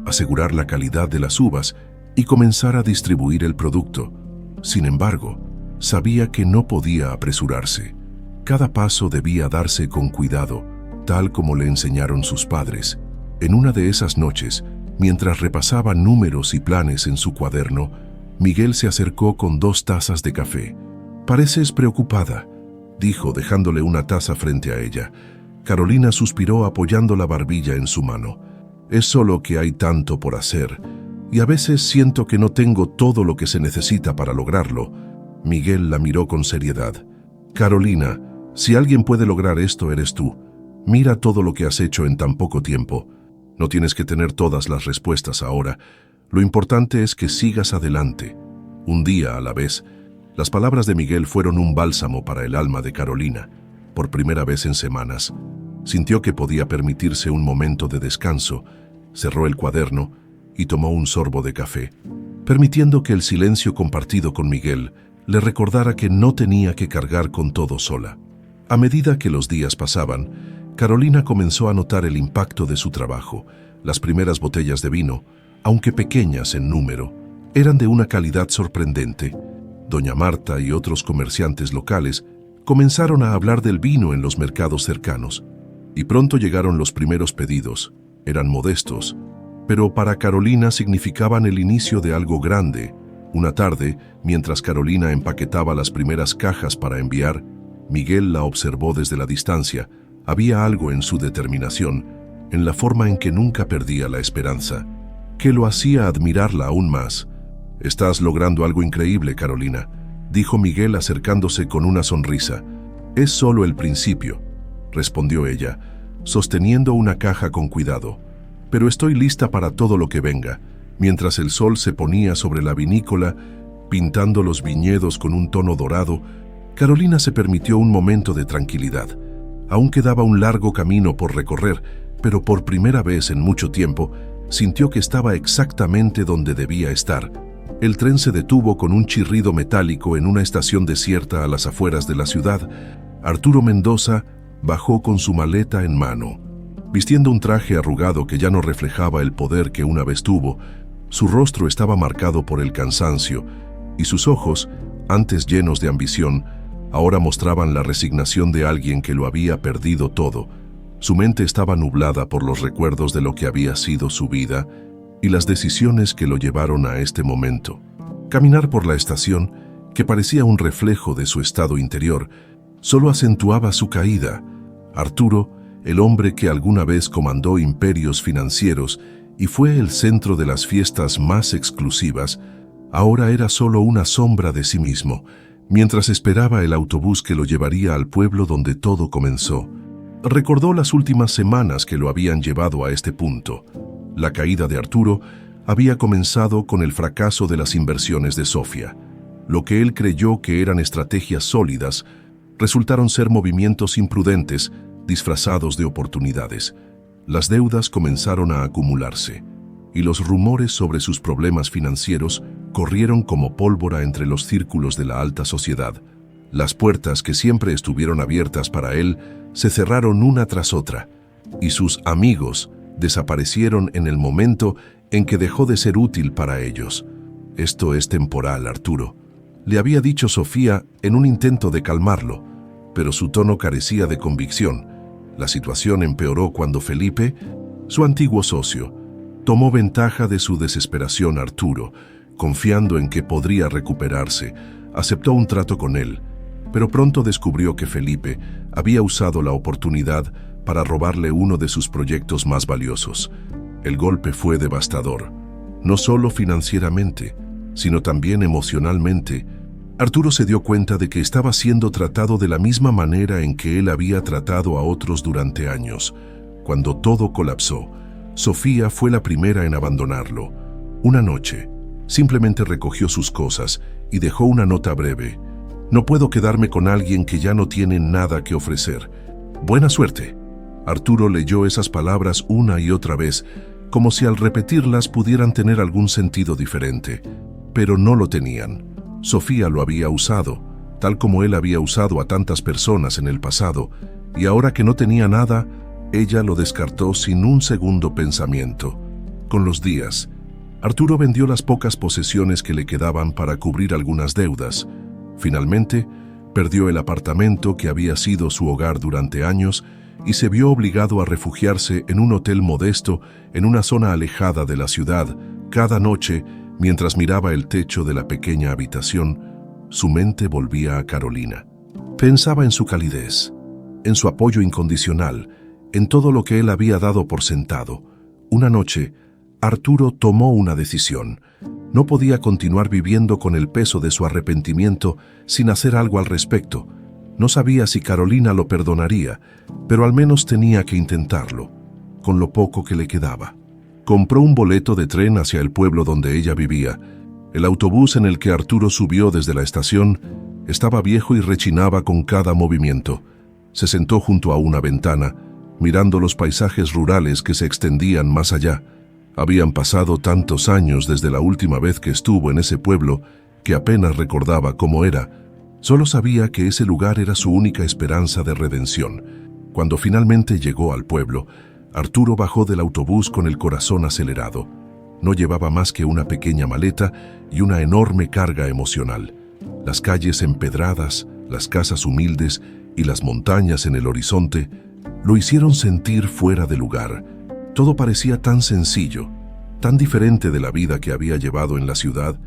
asegurar la calidad de las uvas y comenzar a distribuir el producto. Sin embargo, sabía que no podía apresurarse. Cada paso debía darse con cuidado, tal como le enseñaron sus padres. En una de esas noches, mientras repasaba números y planes en su cuaderno, Miguel se acercó con 2 tazas de café. «Pareces preocupada», dijo dejándole una taza frente a ella. Carolina suspiró apoyando la barbilla en su mano. «Es solo que hay tanto por hacer, y a veces siento que no tengo todo lo que se necesita para lograrlo». Miguel la miró con seriedad. «Carolina, si alguien puede lograr esto, eres tú. Mira todo lo que has hecho en tan poco tiempo. No tienes que tener todas las respuestas ahora. Lo importante es que sigas adelante, un día a la vez». Las palabras de Miguel fueron un bálsamo para el alma de Carolina. Por primera vez en semanas, sintió que podía permitirse un momento de descanso. Cerró el cuaderno y tomó un sorbo de café, permitiendo que el silencio compartido con Miguel le recordara que no tenía que cargar con todo sola. A medida que los días pasaban, Carolina comenzó a notar el impacto de su trabajo. Las primeras botellas de vino, aunque pequeñas en número, eran de una calidad sorprendente. Doña Marta y otros comerciantes locales comenzaron a hablar del vino en los mercados cercanos, y pronto llegaron los primeros pedidos. Eran modestos, pero para Carolina significaban el inicio de algo grande. Una tarde, mientras Carolina empaquetaba las primeras cajas para enviar, Miguel la observó desde la distancia. Había algo en su determinación, en la forma en que nunca perdía la esperanza, que lo hacía admirarla aún más. «Estás logrando algo increíble, Carolina», dijo Miguel acercándose con una sonrisa. «Es solo el principio», respondió ella, sosteniendo una caja con cuidado. «Pero estoy lista para todo lo que venga». Mientras el sol se ponía sobre la vinícola, pintando los viñedos con un tono dorado, Carolina se permitió un momento de tranquilidad. Aún quedaba un largo camino por recorrer, pero por primera vez en mucho tiempo, sintió que estaba exactamente donde debía estar. El tren se detuvo con un chirrido metálico en una estación desierta a las afueras de la ciudad. Arturo Mendoza bajó con su maleta en mano. Vistiendo un traje arrugado que ya no reflejaba el poder que una vez tuvo, su rostro estaba marcado por el cansancio, y sus ojos, antes llenos de ambición, ahora mostraban la resignación de alguien que lo había perdido todo. Su mente estaba nublada por los recuerdos de lo que había sido su vida y las decisiones que lo llevaron a este momento. Caminar por la estación, que parecía un reflejo de su estado interior, solo acentuaba su caída. Arturo, el hombre que alguna vez comandó imperios financieros y fue el centro de las fiestas más exclusivas, ahora era solo una sombra de sí mismo, mientras esperaba el autobús que lo llevaría al pueblo donde todo comenzó. Recordó las últimas semanas que lo habían llevado a este punto. La caída de Arturo había comenzado con el fracaso de las inversiones de Sofía. Lo que él creyó que eran estrategias sólidas resultaron ser movimientos imprudentes disfrazados de oportunidades. Las deudas comenzaron a acumularse y los rumores sobre sus problemas financieros corrieron como pólvora entre los círculos de la alta sociedad. Las puertas que siempre estuvieron abiertas para él se cerraron una tras otra y sus amigos desaparecieron en el momento en que dejó de ser útil para ellos. Esto es temporal, Arturo, le había dicho Sofía en un intento de calmarlo, pero su tono carecía de convicción. La situación empeoró cuando Felipe, su antiguo socio, tomó ventaja de su desesperación. Arturo, confiando en que podría recuperarse, aceptó un trato con él, pero pronto descubrió que Felipe había usado la oportunidad para robarle uno de sus proyectos más valiosos. El golpe fue devastador, no solo financieramente, sino también emocionalmente. Arturo se dio cuenta de que estaba siendo tratado de la misma manera en que él había tratado a otros durante años. Cuando todo colapsó, Sofía fue la primera en abandonarlo. Una noche, simplemente recogió sus cosas y dejó una nota breve. No puedo quedarme con alguien que ya no tiene nada que ofrecer. Buena suerte. Arturo leyó esas palabras una y otra vez, como si al repetirlas pudieran tener algún sentido diferente, pero no lo tenían. Sofía lo había usado, tal como él había usado a tantas personas en el pasado, y ahora que no tenía nada, ella lo descartó sin un segundo pensamiento. Con los días, Arturo vendió las pocas posesiones que le quedaban para cubrir algunas deudas. Finalmente, perdió el apartamento que había sido su hogar durante años y se vio obligado a refugiarse en un hotel modesto en una zona alejada de la ciudad. Cada noche, mientras miraba el techo de la pequeña habitación, su mente volvía a Carolina. Pensaba en su calidez, en su apoyo incondicional, en todo lo que él había dado por sentado. Una noche, Arturo tomó una decisión. No podía continuar viviendo con el peso de su arrepentimiento sin hacer algo al respecto. No sabía si Carolina lo perdonaría, pero al menos tenía que intentarlo, con lo poco que le quedaba. Compró un boleto de tren hacia el pueblo donde ella vivía. El autobús en el que Arturo subió desde la estación estaba viejo y rechinaba con cada movimiento. Se sentó junto a una ventana, mirando los paisajes rurales que se extendían más allá. Habían pasado tantos años desde la última vez que estuvo en ese pueblo que apenas recordaba cómo era. Solo sabía que ese lugar era su única esperanza de redención. Cuando finalmente llegó al pueblo, Arturo bajó del autobús con el corazón acelerado. No llevaba más que una pequeña maleta y una enorme carga emocional. Las calles empedradas, las casas humildes y las montañas en el horizonte lo hicieron sentir fuera de lugar. Todo parecía tan sencillo, tan diferente de la vida que había llevado en la ciudad.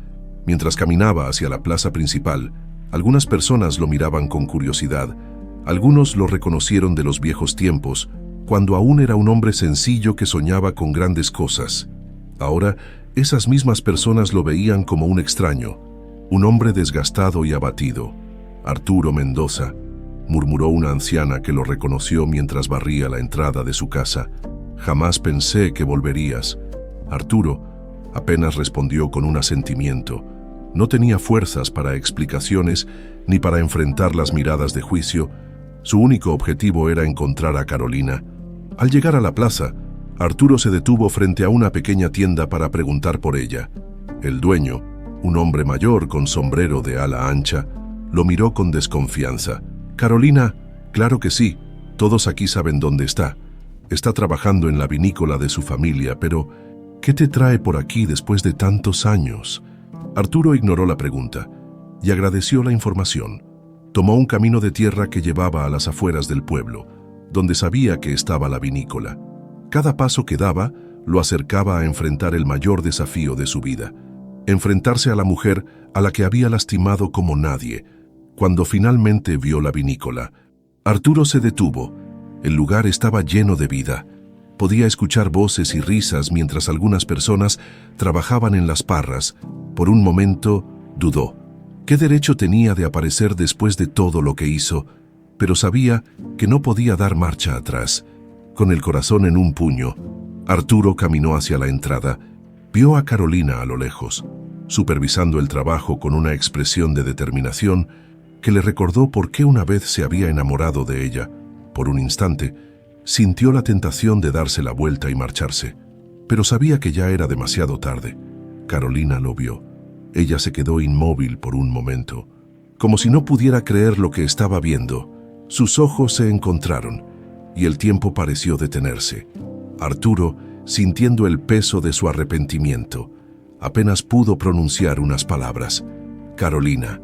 Mientras caminaba hacia la plaza principal, algunas personas lo miraban con curiosidad. Algunos lo reconocieron de los viejos tiempos, cuando aún era un hombre sencillo que soñaba con grandes cosas. Ahora, esas mismas personas lo veían como un extraño, un hombre desgastado y abatido. Arturo Mendoza, murmuró una anciana que lo reconoció mientras barría la entrada de su casa. Jamás pensé que volverías. Arturo apenas respondió con un asentimiento. No tenía fuerzas para explicaciones ni para enfrentar las miradas de juicio. Su único objetivo era encontrar a Carolina. Al llegar a la plaza, Arturo se detuvo frente a una pequeña tienda para preguntar por ella. El dueño, un hombre mayor con sombrero de ala ancha, lo miró con desconfianza. «Carolina, claro que sí, todos aquí saben dónde está. Está trabajando en la vinícola de su familia, pero ¿qué te trae por aquí después de tantos años?» Arturo ignoró la pregunta y agradeció la información. Tomó un camino de tierra que llevaba a las afueras del pueblo, donde sabía que estaba la vinícola. Cada paso que daba lo acercaba a enfrentar el mayor desafío de su vida, enfrentarse a la mujer a la que había lastimado como nadie, Cuando finalmente vio la vinícola, Arturo se detuvo. El lugar estaba lleno de vida. Podía escuchar voces y risas mientras algunas personas trabajaban en las parras. Por un momento dudó. ¿Qué derecho tenía de aparecer después de todo lo que hizo? Pero sabía que no podía dar marcha atrás. Con el corazón en un puño, Arturo caminó hacia la entrada. Vio a Carolina a lo lejos, supervisando el trabajo con una expresión de determinación que le recordó por qué una vez se había enamorado de ella. Por un instante, sintió la tentación de darse la vuelta y marcharse, pero sabía que ya era demasiado tarde. Carolina lo vio. Ella se quedó inmóvil por un momento, como si no pudiera creer lo que estaba viendo. Sus ojos se encontraron, y el tiempo pareció detenerse. Arturo, sintiendo el peso de su arrepentimiento, apenas pudo pronunciar unas palabras. «Carolina,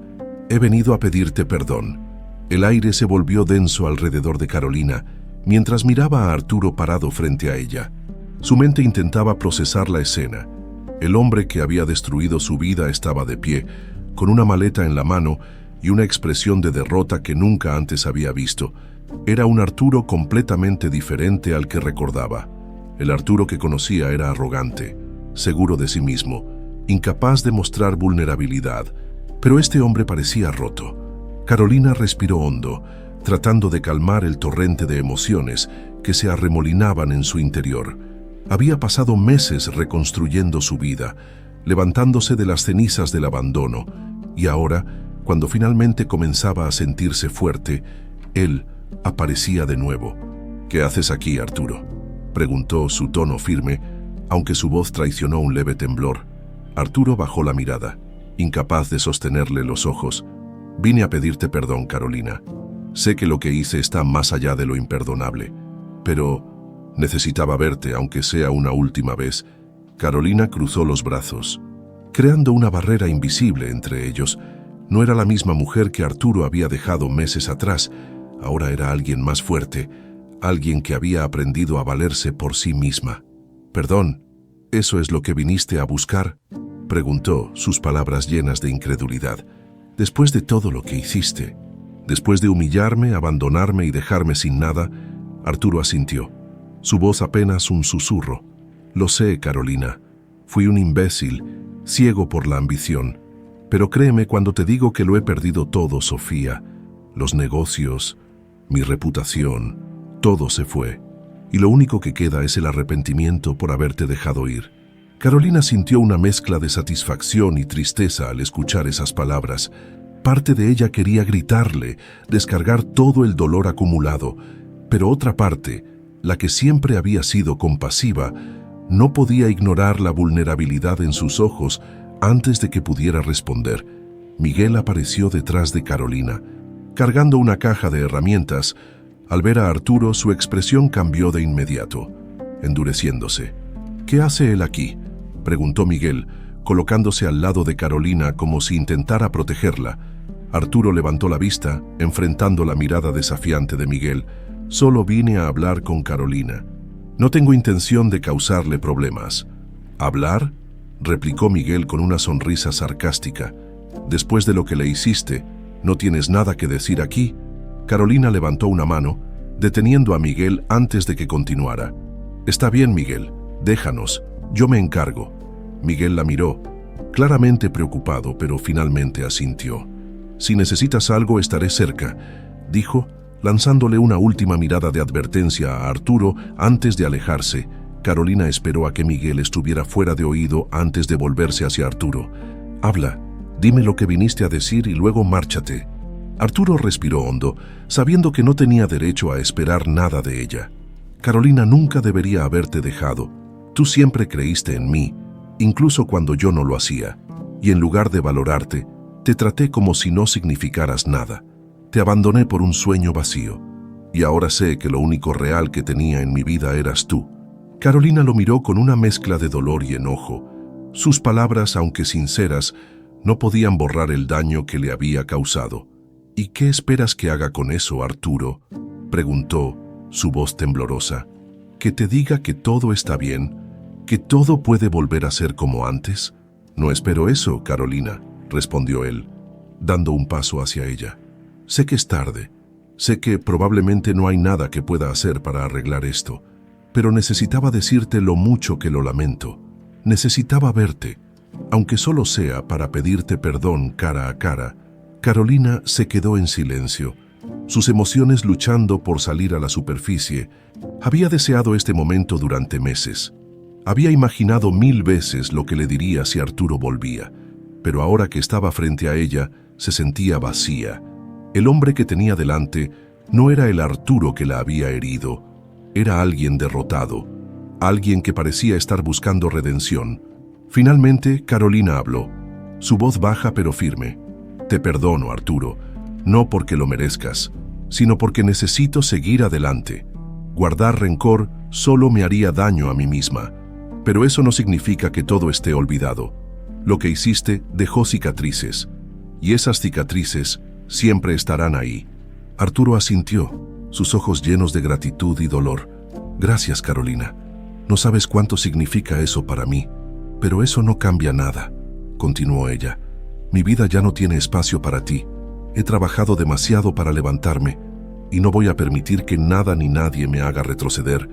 he venido a pedirte perdón». El aire se volvió denso alrededor de Carolina, mientras miraba a Arturo parado frente a ella. Su mente intentaba procesar la escena. El hombre que había destruido su vida estaba de pie, con una maleta en la mano y una expresión de derrota que nunca antes había visto. Era un Arturo completamente diferente al que recordaba. El Arturo que conocía era arrogante, seguro de sí mismo, incapaz de mostrar vulnerabilidad, pero este hombre parecía roto. Carolina respiró hondo, tratando de calmar el torrente de emociones que se arremolinaban en su interior. Había pasado meses reconstruyendo su vida, levantándose de las cenizas del abandono, y ahora, cuando finalmente comenzaba a sentirse fuerte, él aparecía de nuevo. «¿Qué haces aquí, Arturo?», preguntó, su tono firme, aunque su voz traicionó un leve temblor. Arturo bajó la mirada, incapaz de sostenerle los ojos. «Vine a pedirte perdón, Carolina. Sé que lo que hice está más allá de lo imperdonable, pero necesitaba verte, aunque sea una última vez». Carolina cruzó los brazos, creando una barrera invisible entre ellos. No era la misma mujer que Arturo había dejado meses atrás. Ahora era alguien más fuerte, alguien que había aprendido a valerse por sí misma. «¿Perdón? ¿Eso es lo que viniste a buscar?», preguntó, sus palabras llenas de incredulidad. «Después de todo lo que hiciste, después de humillarme, abandonarme y dejarme sin nada», Arturo asintió, su voz apenas un susurro. «Lo sé, Carolina. Fui un imbécil, ciego por la ambición. Pero créeme cuando te digo que lo he perdido todo, Sofía. Los negocios, mi reputación, todo se fue. Y lo único que queda es el arrepentimiento por haberte dejado ir». Carolina sintió una mezcla de satisfacción y tristeza al escuchar esas palabras. Parte de ella quería gritarle, descargar todo el dolor acumulado, pero otra parte, la que siempre había sido compasiva, no podía ignorar la vulnerabilidad en sus ojos antes de que pudiera responder. Miguel apareció detrás de Carolina, cargando una caja de herramientas. Al ver a Arturo, su expresión cambió de inmediato, endureciéndose. «¿Qué hace él aquí?», preguntó Miguel, colocándose al lado de Carolina como si intentara protegerla. Arturo levantó la vista, enfrentando la mirada desafiante de Miguel. «Solo vine a hablar con Carolina. No tengo intención de causarle problemas». «¿Hablar?», replicó Miguel con una sonrisa sarcástica. «Después de lo que le hiciste, ¿no tienes nada que decir aquí?». Carolina levantó una mano, deteniendo a Miguel antes de que continuara. «Está bien, Miguel, déjanos, yo me encargo». Miguel la miró, claramente preocupado, pero finalmente asintió. «Si necesitas algo, estaré cerca», dijo, lanzándole una última mirada de advertencia a Arturo antes de alejarse. Carolina esperó a que Miguel estuviera fuera de oído antes de volverse hacia Arturo. «Habla, dime lo que viniste a decir y luego márchate». Arturo respiró hondo, sabiendo que no tenía derecho a esperar nada de ella. «Carolina, nunca debería haberte dejado. Tú siempre creíste en mí, incluso cuando yo no lo hacía, y en lugar de valorarte, te traté como si no significaras nada. Te abandoné por un sueño vacío, y ahora sé que lo único real que tenía en mi vida eras tú». Carolina lo miró con una mezcla de dolor y enojo. Sus palabras, aunque sinceras, no podían borrar el daño que le había causado. «¿Y qué esperas que haga con eso, Arturo?», preguntó, su voz temblorosa. «¿Que te diga que todo está bien? ¿Que todo puede volver a ser como antes?». «No espero eso, Carolina», respondió él. dando un paso hacia ella. Sé que es tarde. Sé que probablemente no hay nada que pueda hacer para arreglar esto, pero necesitaba decirte lo mucho que lo lamento. Necesitaba verte, aunque solo sea para pedirte perdón cara a cara. Carolina se quedó en silencio, sus emociones luchando por salir a la superficie. Había deseado este momento durante meses. Había imaginado 1000 veces lo que le diría si Arturo volvía, pero ahora que estaba frente a ella, se sentía vacía. El hombre que tenía delante no era el Arturo que la había herido, era alguien derrotado, alguien que parecía estar buscando redención. Finalmente, Carolina habló, su voz baja pero firme. Te perdono, Arturo, no porque lo merezcas, sino porque necesito seguir adelante. Guardar rencor solo me haría daño a mí misma, pero eso no significa que todo esté olvidado. Lo que hiciste dejó cicatrices, y esas cicatrices siempre estarán ahí. Arturo asintió, sus ojos llenos de gratitud y dolor. Gracias, Carolina. No sabes cuánto significa eso para mí, pero eso no cambia nada, continuó ella. Mi vida ya no tiene espacio para ti. He trabajado demasiado para levantarme, y no voy a permitir que nada ni nadie me haga retroceder.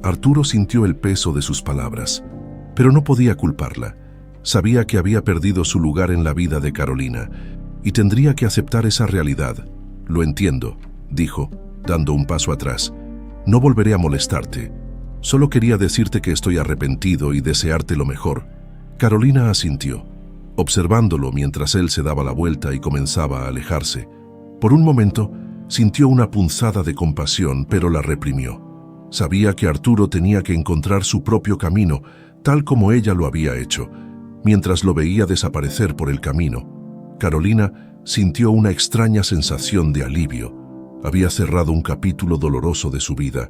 Arturo sintió el peso de sus palabras, pero no podía culparla. Sabía que había perdido su lugar en la vida de Carolina, y tendría que aceptar esa realidad. Lo entiendo, dijo, dando un paso atrás. No volveré a molestarte. Solo quería decirte que estoy arrepentido y desearte lo mejor. Carolina asintió, observándolo mientras él se daba la vuelta y comenzaba a alejarse. Por un momento, sintió una punzada de compasión, pero la reprimió. Sabía que Arturo tenía que encontrar su propio camino, tal como ella lo había hecho. Mientras lo veía desaparecer por el camino, Carolina sintió una extraña sensación de alivio. Había cerrado un capítulo doloroso de su vida,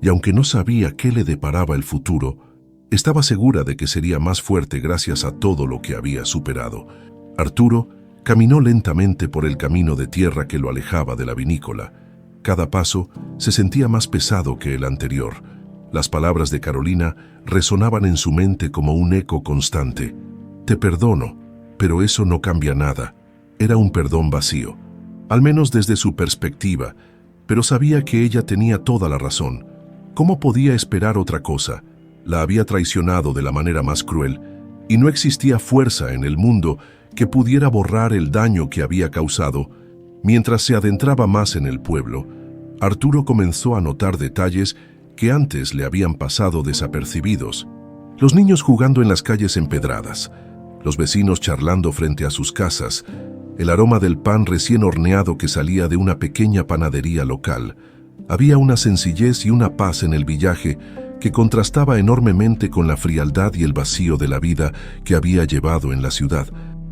y aunque no sabía qué le deparaba el futuro, estaba segura de que sería más fuerte gracias a todo lo que había superado. Arturo caminó lentamente por el camino de tierra que lo alejaba de la vinícola. Cada paso se sentía más pesado que el anterior. Las palabras de Carolina resonaban en su mente como un eco constante. Te perdono, pero eso no cambia nada. Era un perdón vacío, al menos desde su perspectiva, pero sabía que ella tenía toda la razón. ¿Cómo podía esperar otra cosa? La había traicionado de la manera más cruel, y no existía fuerza en el mundo que pudiera borrar el daño que había causado. Mientras se adentraba más en el pueblo, Arturo comenzó a notar detalles que antes le habían pasado desapercibidos. Los niños jugando en las calles empedradas, los vecinos charlando frente a sus casas, el aroma del pan recién horneado que salía de una pequeña panadería local. Había una sencillez y una paz en el villaje que contrastaba enormemente con la frialdad y el vacío de la vida que había llevado en la ciudad.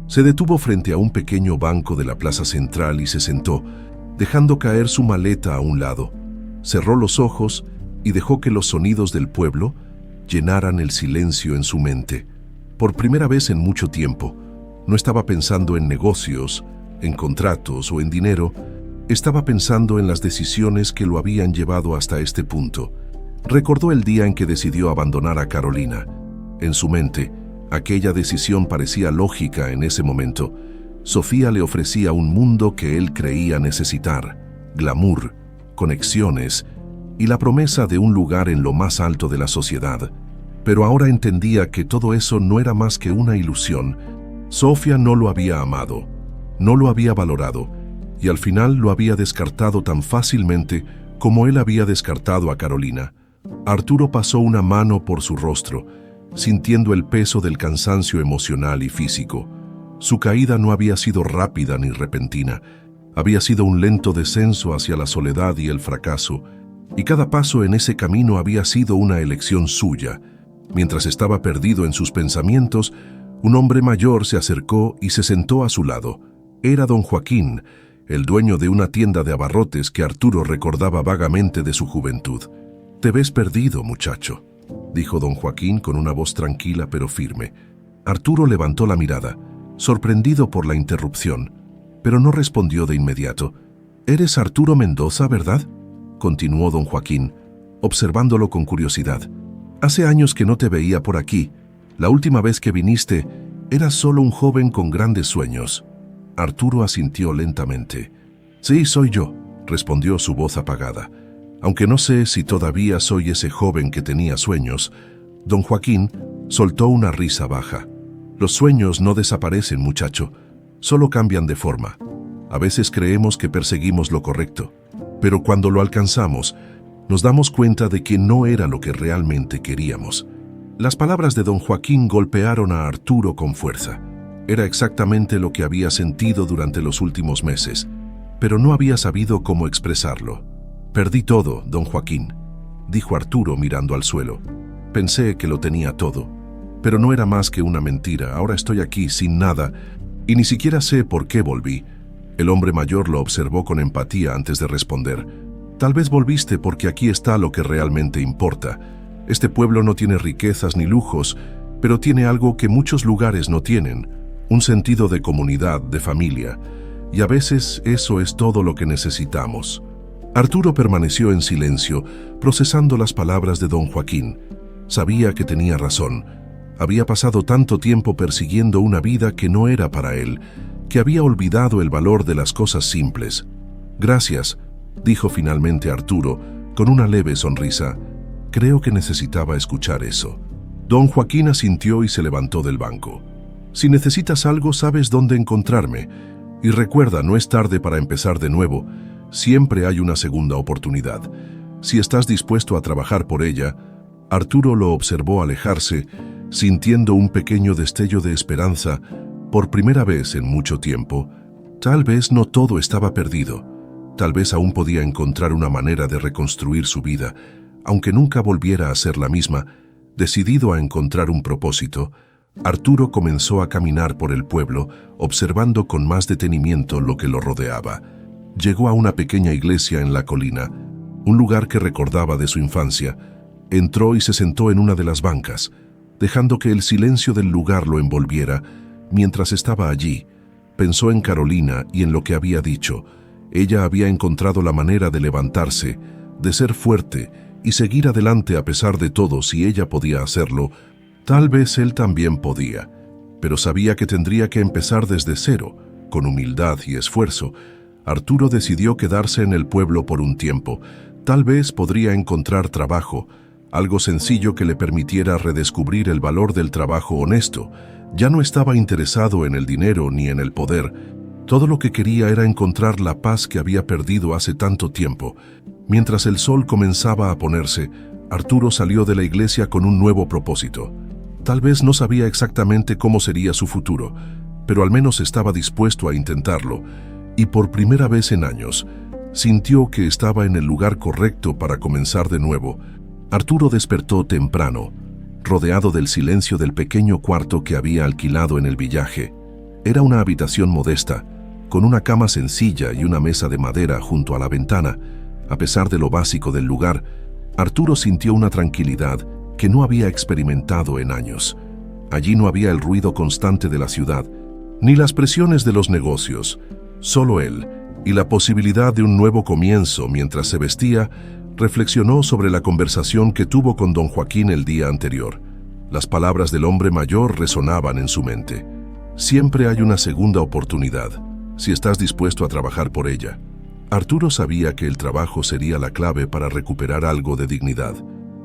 Se detuvo frente a un pequeño banco de la plaza central y se sentó, dejando caer su maleta a un lado. Cerró los ojos y dejó que los sonidos del pueblo llenaran el silencio en su mente. Por primera vez en mucho tiempo, no estaba pensando en negocios, en contratos o en dinero. Estaba pensando en las decisiones que lo habían llevado hasta este punto. Recordó el día en que decidió abandonar a Carolina. En su mente, aquella decisión parecía lógica en ese momento. Sofía le ofrecía un mundo que él creía necesitar: glamour, conexiones y la promesa de un lugar en lo más alto de la sociedad. Pero ahora entendía que todo eso no era más que una ilusión. Sofía no lo había amado, no lo había valorado, y al final lo había descartado tan fácilmente como él había descartado a Carolina. Arturo pasó una mano por su rostro, sintiendo el peso del cansancio emocional y físico. Su caída no había sido rápida ni repentina, había sido un lento descenso hacia la soledad y el fracaso, y cada paso en ese camino había sido una elección suya. Mientras estaba perdido en sus pensamientos, un hombre mayor se acercó y se sentó a su lado. Era don Joaquín, el dueño de una tienda de abarrotes que Arturo recordaba vagamente de su juventud. «Te ves perdido, muchacho», dijo don Joaquín con una voz tranquila pero firme. Arturo levantó la mirada, sorprendido por la interrupción, pero no respondió de inmediato. «¿Eres Arturo Mendoza, verdad?», continuó don Joaquín, observándolo con curiosidad. «Hace años que no te veía por aquí. La última vez que viniste, eras solo un joven con grandes sueños». Arturo asintió lentamente. «Sí, soy yo», respondió su voz apagada. «Aunque no sé si todavía soy ese joven que tenía sueños». Don Joaquín soltó una risa baja. «Los sueños no desaparecen, muchacho, solo cambian de forma. A veces creemos que perseguimos lo correcto, pero cuando lo alcanzamos, nos damos cuenta de que no era lo que realmente queríamos». Las palabras de don Joaquín golpearon a Arturo con fuerza. Era exactamente lo que había sentido durante los últimos meses, pero no había sabido cómo expresarlo. «Perdí todo, don Joaquín», dijo Arturo mirando al suelo. «Pensé que lo tenía todo, pero no era más que una mentira. Ahora estoy aquí sin nada y ni siquiera sé por qué volví». El hombre mayor lo observó con empatía antes de responder. «Tal vez volviste porque aquí está lo que realmente importa. Este pueblo no tiene riquezas ni lujos, pero tiene algo que muchos lugares no tienen, un sentido de comunidad, de familia, y a veces eso es todo lo que necesitamos». Arturo permaneció en silencio, procesando las palabras de don Joaquín. Sabía que tenía razón. Había pasado tanto tiempo persiguiendo una vida que no era para él, que había olvidado el valor de las cosas simples. «Gracias», dijo finalmente Arturo, con una leve sonrisa. «Creo que necesitaba escuchar eso». Don Joaquín asintió y se levantó del banco. «Si necesitas algo, sabes dónde encontrarme. Y recuerda, no es tarde para empezar de nuevo. Siempre hay una segunda oportunidad. Si estás dispuesto a trabajar por ella». Arturo lo observó alejarse, sintiendo un pequeño destello de esperanza por primera vez en mucho tiempo. Tal vez no todo estaba perdido. Tal vez aún podía encontrar una manera de reconstruir su vida, aunque nunca volviera a ser la misma. Decidido a encontrar un propósito, Arturo comenzó a caminar por el pueblo, observando con más detenimiento lo que lo rodeaba. Llegó a una pequeña iglesia en la colina, un lugar que recordaba de su infancia. Entró y se sentó en una de las bancas, dejando que el silencio del lugar lo envolviera. Mientras estaba allí, pensó en Carolina y en lo que había dicho. Ella había encontrado la manera de levantarse, de ser fuerte y seguir adelante a pesar de todo. Si ella podía hacerlo, tal vez él también podía, pero sabía que tendría que empezar desde cero, con humildad y esfuerzo. Arturo decidió quedarse en el pueblo por un tiempo. Tal vez podría encontrar trabajo, algo sencillo que le permitiera redescubrir el valor del trabajo honesto. Ya no estaba interesado en el dinero ni en el poder. Todo lo que quería era encontrar la paz que había perdido hace tanto tiempo. Mientras el sol comenzaba a ponerse, Arturo salió de la iglesia con un nuevo propósito. Tal vez no sabía exactamente cómo sería su futuro, pero al menos estaba dispuesto a intentarlo, y por primera vez en años, sintió que estaba en el lugar correcto para comenzar de nuevo. Arturo despertó temprano, rodeado del silencio del pequeño cuarto que había alquilado en el villaje. Era una habitación modesta, con una cama sencilla y una mesa de madera junto a la ventana. A pesar de lo básico del lugar, Arturo sintió una tranquilidad que no había experimentado en años. Allí no había el ruido constante de la ciudad, ni las presiones de los negocios. Solo él y la posibilidad de un nuevo comienzo. Mientras se vestía, reflexionó sobre la conversación que tuvo con don Joaquín el día anterior. Las palabras del hombre mayor resonaban en su mente. «Siempre hay una segunda oportunidad, si estás dispuesto a trabajar por ella». Arturo sabía que el trabajo sería la clave para recuperar algo de dignidad.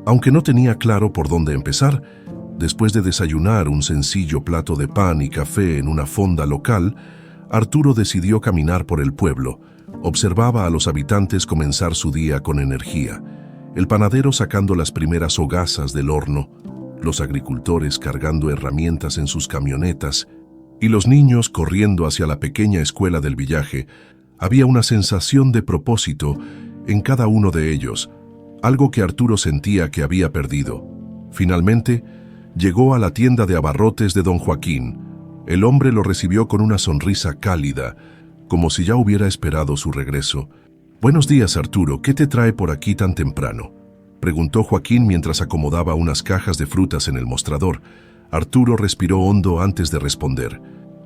Aunque no tenía claro por dónde empezar, después de desayunar un sencillo plato de pan y café en una fonda local, Arturo decidió caminar por el pueblo. Observaba a los habitantes comenzar su día con energía. El panadero sacando las primeras hogazas del horno, los agricultores cargando herramientas en sus camionetas y los niños corriendo hacia la pequeña escuela del villaje. Había una sensación de propósito en cada uno de ellos, algo que Arturo sentía que había perdido. Finalmente, llegó a la tienda de abarrotes de don Joaquín. El hombre lo recibió con una sonrisa cálida, como si ya hubiera esperado su regreso. «Buenos días, Arturo, ¿qué te trae por aquí tan temprano?», preguntó Joaquín mientras acomodaba unas cajas de frutas en el mostrador. Arturo respiró hondo antes de responder.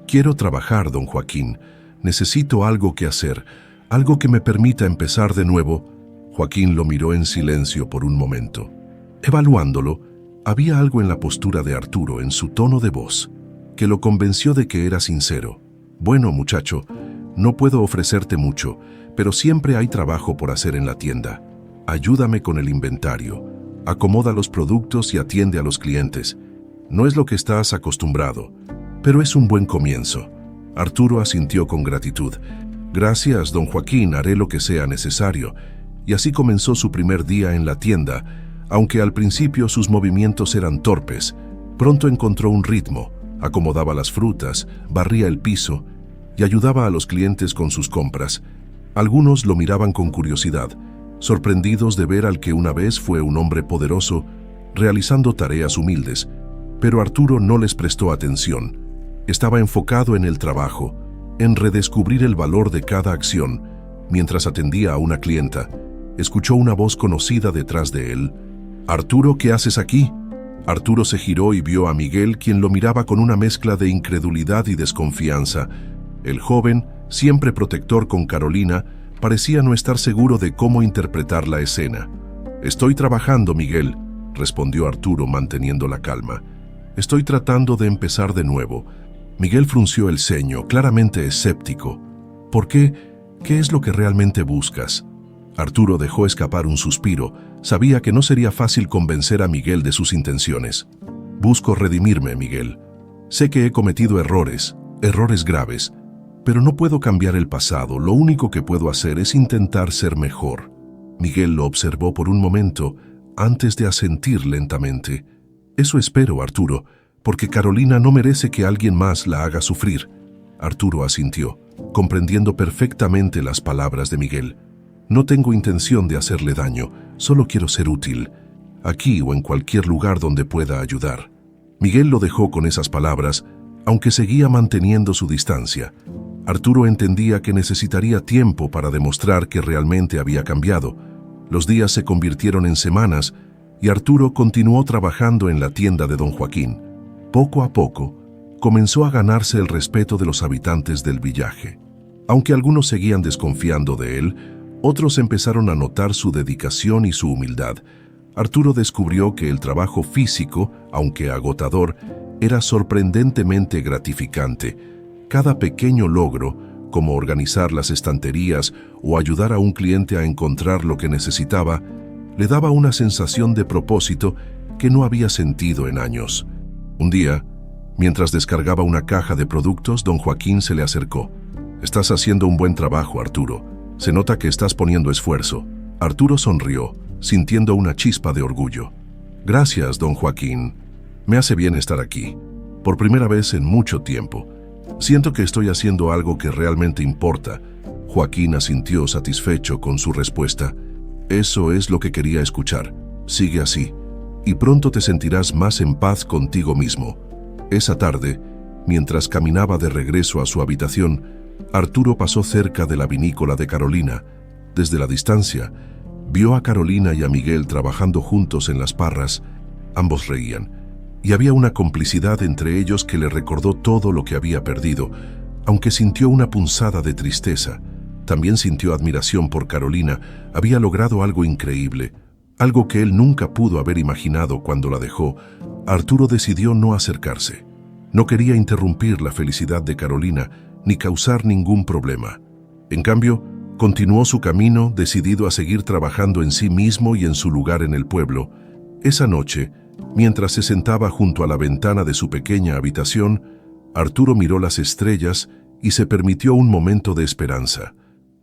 «Quiero trabajar, don Joaquín. Necesito algo que hacer, algo que me permita empezar de nuevo». Joaquín lo miró en silencio por un momento. Evaluándolo, había algo en la postura de Arturo, en su tono de voz, que lo convenció de que era sincero. Bueno, muchacho, no puedo ofrecerte mucho, pero siempre hay trabajo por hacer en la tienda. Ayúdame con el inventario, acomoda los productos y atiende a los clientes. No es lo que estás acostumbrado, pero es un buen comienzo. Arturo asintió con gratitud. Gracias, don Joaquín, haré lo que sea necesario. Y así comenzó su primer día en la tienda, aunque al principio sus movimientos eran torpes. Pronto encontró un ritmo, acomodaba las frutas, barría el piso y ayudaba a los clientes con sus compras. Algunos lo miraban con curiosidad, sorprendidos de ver al que una vez fue un hombre poderoso realizando tareas humildes. Pero Arturo no les prestó atención. Estaba enfocado en el trabajo, en redescubrir el valor de cada acción. Mientras atendía a una clienta, escuchó una voz conocida detrás de él. «Arturo, ¿qué haces aquí?» Arturo se giró y vio a Miguel, quien lo miraba con una mezcla de incredulidad y desconfianza. El joven, siempre protector con Carolina, parecía no estar seguro de cómo interpretar la escena. «Estoy trabajando, Miguel», respondió Arturo manteniendo la calma. «Estoy tratando de empezar de nuevo». Miguel frunció el ceño, claramente escéptico. «¿Por qué? ¿Qué es lo que realmente buscas?» Arturo dejó escapar un suspiro. Sabía que no sería fácil convencer a Miguel de sus intenciones. «Busco redimirme, Miguel. Sé que he cometido errores graves, pero no puedo cambiar el pasado. Lo único que puedo hacer es intentar ser mejor». Miguel lo observó por un momento antes de asentir lentamente. «Eso espero, Arturo, porque Carolina no merece que alguien más la haga sufrir». Arturo asintió, comprendiendo perfectamente las palabras de Miguel. «No tengo intención de hacerle daño, solo quiero ser útil, aquí o en cualquier lugar donde pueda ayudar». Miguel lo dejó con esas palabras, aunque seguía manteniendo su distancia. Arturo entendía que necesitaría tiempo para demostrar que realmente había cambiado. Los días se convirtieron en semanas y Arturo continuó trabajando en la tienda de don Joaquín. Poco a poco, comenzó a ganarse el respeto de los habitantes del villaje. Aunque algunos seguían desconfiando de él, otros empezaron a notar su dedicación y su humildad. Arturo descubrió que el trabajo físico, aunque agotador, era sorprendentemente gratificante. Cada pequeño logro, como organizar las estanterías o ayudar a un cliente a encontrar lo que necesitaba, le daba una sensación de propósito que no había sentido en años. Un día, mientras descargaba una caja de productos, don Joaquín se le acercó. «Estás haciendo un buen trabajo, Arturo. Se nota que estás poniendo esfuerzo». Arturo sonrió, sintiendo una chispa de orgullo. «Gracias, don Joaquín. Me hace bien estar aquí. Por primera vez en mucho tiempo. Siento que estoy haciendo algo que realmente importa». Joaquín asintió satisfecho con su respuesta. «Eso es lo que quería escuchar. Sigue así, y pronto te sentirás más en paz contigo mismo». Esa tarde, mientras caminaba de regreso a su habitación, Arturo pasó cerca de la vinícola de Carolina. Desde la distancia, vio a Carolina y a Miguel trabajando juntos en las parras. Ambos reían, y había una complicidad entre ellos que le recordó todo lo que había perdido. Aunque sintió una punzada de tristeza, también sintió admiración por Carolina. Había logrado algo increíble, algo que él nunca pudo haber imaginado cuando la dejó. Arturo decidió no acercarse. No quería interrumpir la felicidad de Carolina, ni causar ningún problema. En cambio, continuó su camino, decidido a seguir trabajando en sí mismo y en su lugar en el pueblo. Esa noche, mientras se sentaba junto a la ventana de su pequeña habitación, Arturo miró las estrellas y se permitió un momento de esperanza.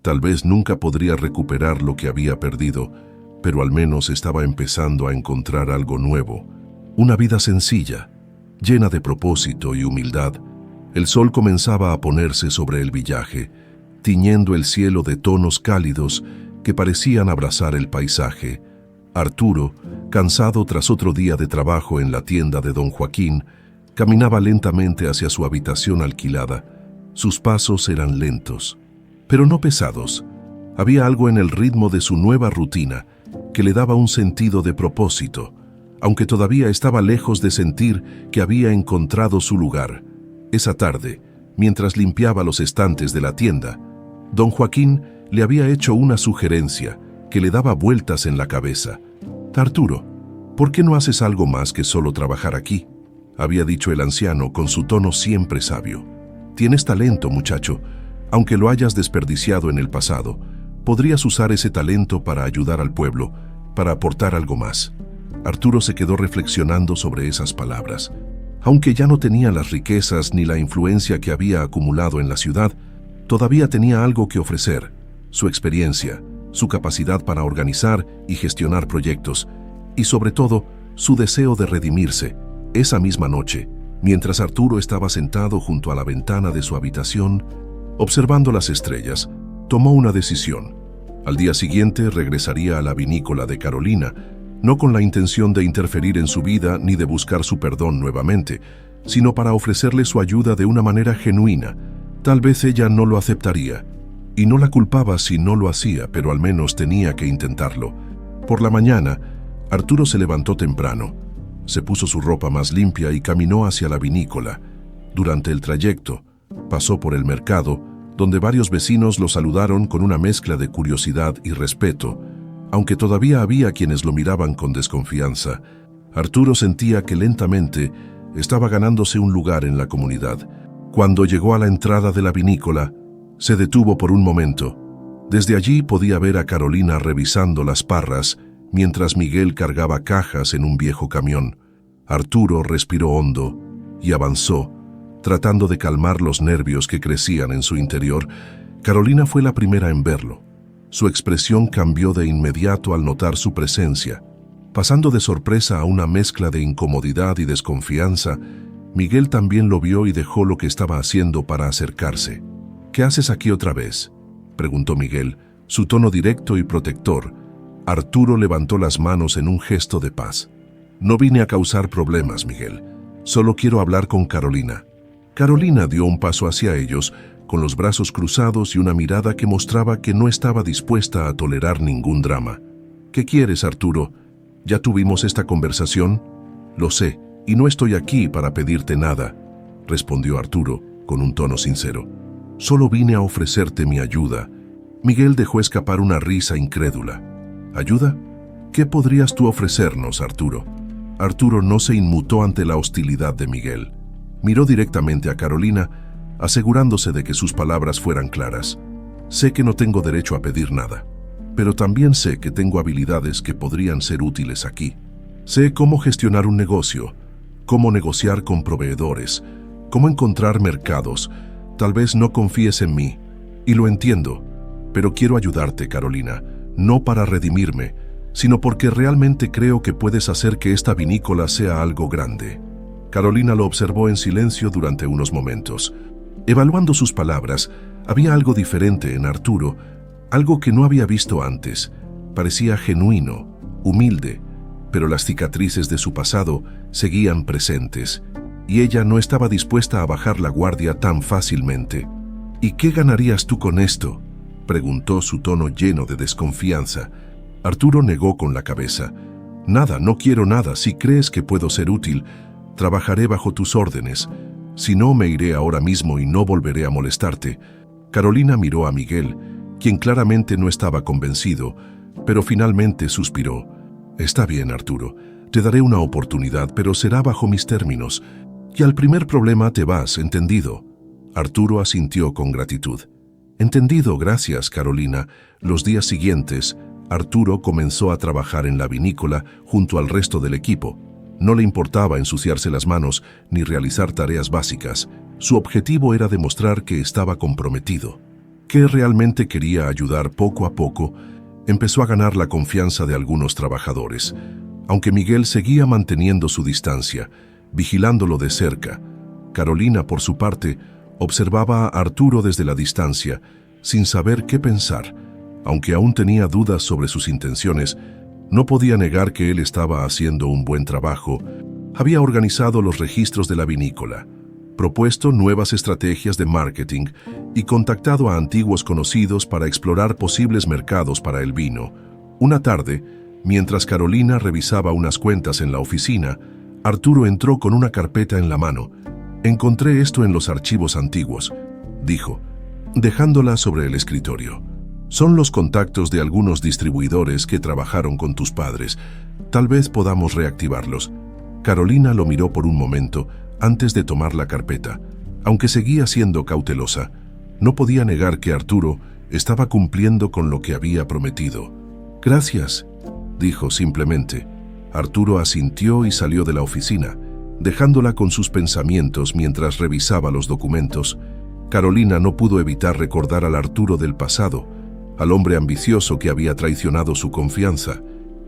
Tal vez nunca podría recuperar lo que había perdido, pero al menos estaba empezando a encontrar algo nuevo. Una vida sencilla, llena de propósito y humildad. El sol comenzaba a ponerse sobre el villaje, tiñendo el cielo de tonos cálidos que parecían abrazar el paisaje. Arturo, cansado tras otro día de trabajo en la tienda de don Joaquín, caminaba lentamente hacia su habitación alquilada. Sus pasos eran lentos, pero no pesados. Había algo en el ritmo de su nueva rutina que le daba un sentido de propósito, aunque todavía estaba lejos de sentir que había encontrado su lugar. Esa tarde, mientras limpiaba los estantes de la tienda, don Joaquín le había hecho una sugerencia que le daba vueltas en la cabeza. «Arturo, ¿por qué no haces algo más que solo trabajar aquí?», había dicho el anciano con su tono siempre sabio. Tienes talento, muchacho. Aunque lo hayas desperdiciado en el pasado, podrías usar ese talento para ayudar al pueblo, para aportar algo más. Arturo se quedó reflexionando sobre esas palabras. Aunque ya no tenía las riquezas ni la influencia que había acumulado en la ciudad, todavía tenía algo que ofrecer: su experiencia, su capacidad para organizar y gestionar proyectos, y sobre todo, su deseo de redimirse. Esa misma noche, mientras Arturo estaba sentado junto a la ventana de su habitación, observando las estrellas, tomó una decisión. Al día siguiente regresaría a la vinícola de Carolina, no con la intención de interferir en su vida ni de buscar su perdón nuevamente, sino para ofrecerle su ayuda de una manera genuina. Tal vez ella no lo aceptaría, y no la culpaba si no lo hacía, pero al menos tenía que intentarlo. Por la mañana, Arturo se levantó temprano, se puso su ropa más limpia y caminó hacia la vinícola. Durante el trayecto, pasó por el mercado, donde varios vecinos lo saludaron con una mezcla de curiosidad y respeto, aunque todavía había quienes lo miraban con desconfianza. Arturo sentía que lentamente estaba ganándose un lugar en la comunidad. Cuando llegó a la entrada de la vinícola, se detuvo por un momento. Desde allí podía ver a Carolina revisando las parras, mientras Miguel cargaba cajas en un viejo camión. Arturo respiró hondo y avanzó, tratando de calmar los nervios que crecían en su interior. Carolina fue la primera en verlo. Su expresión cambió de inmediato al notar su presencia. Pasando de sorpresa a una mezcla de incomodidad y desconfianza, Miguel también lo vio y dejó lo que estaba haciendo para acercarse. «¿Qué haces aquí otra vez?», preguntó Miguel, su tono directo y protector. Arturo levantó las manos en un gesto de paz. «No vine a causar problemas, Miguel. Solo quiero hablar con Carolina». Carolina dio un paso hacia ellos, con los brazos cruzados y una mirada que mostraba que no estaba dispuesta a tolerar ningún drama. «¿Qué quieres, Arturo? ¿Ya tuvimos esta conversación?» «Lo sé, y no estoy aquí para pedirte nada», respondió Arturo, con un tono sincero. «Solo vine a ofrecerte mi ayuda». Miguel dejó escapar una risa incrédula. «¿Ayuda? ¿Qué podrías tú ofrecernos, Arturo?» Arturo no se inmutó ante la hostilidad de Miguel. Miró directamente a Carolina, asegurándose de que sus palabras fueran claras. «Sé que no tengo derecho a pedir nada, pero también sé que tengo habilidades que podrían ser útiles aquí. Sé cómo gestionar un negocio, cómo negociar con proveedores, cómo encontrar mercados. Tal vez no confíes en mí, y lo entiendo, pero quiero ayudarte, Carolina, no para redimirme, sino porque realmente creo que puedes hacer que esta vinícola sea algo grande». Carolina lo observó en silencio durante unos momentos. Evaluando sus palabras, había algo diferente en Arturo, algo que no había visto antes. Parecía genuino, humilde, pero las cicatrices de su pasado seguían presentes, y ella no estaba dispuesta a bajar la guardia tan fácilmente. «¿Y qué ganarías tú con esto?», preguntó, su tono lleno de desconfianza. Arturo negó con la cabeza. «Nada, no quiero nada. Si crees que puedo ser útil, trabajaré bajo tus órdenes. Si no, me iré ahora mismo y no volveré a molestarte». Carolina miró a Miguel, quien claramente no estaba convencido, pero finalmente suspiró. «Está bien, Arturo. Te daré una oportunidad, pero será bajo mis términos. Y al primer problema te vas, ¿entendido?». Arturo asintió con gratitud. «Entendido, gracias, Carolina». Los días siguientes, Arturo comenzó a trabajar en la vinícola junto al resto del equipo. No le importaba ensuciarse las manos ni realizar tareas básicas. Su objetivo era demostrar que estaba comprometido, que realmente quería ayudar. Poco a poco, empezó a ganar la confianza de algunos trabajadores, aunque Miguel seguía manteniendo su distancia, vigilándolo de cerca. Carolina, por su parte, observaba a Arturo desde la distancia, sin saber qué pensar. Aunque aún tenía dudas sobre sus intenciones, no podía negar que él estaba haciendo un buen trabajo. Había organizado los registros de la vinícola, propuesto nuevas estrategias de marketing y contactado a antiguos conocidos para explorar posibles mercados para el vino. Una tarde, mientras Carolina revisaba unas cuentas en la oficina, Arturo entró con una carpeta en la mano. «Encontré esto en los archivos antiguos», dijo, dejándola sobre el escritorio. «Son los contactos de algunos distribuidores que trabajaron con tus padres. Tal vez podamos reactivarlos». Carolina lo miró por un momento antes de tomar la carpeta. Aunque seguía siendo cautelosa, no podía negar que Arturo estaba cumpliendo con lo que había prometido. «Gracias», dijo simplemente. Arturo asintió y salió de la oficina, dejándola con sus pensamientos mientras revisaba los documentos. Carolina no pudo evitar recordar al Arturo del pasado, al hombre ambicioso que había traicionado su confianza,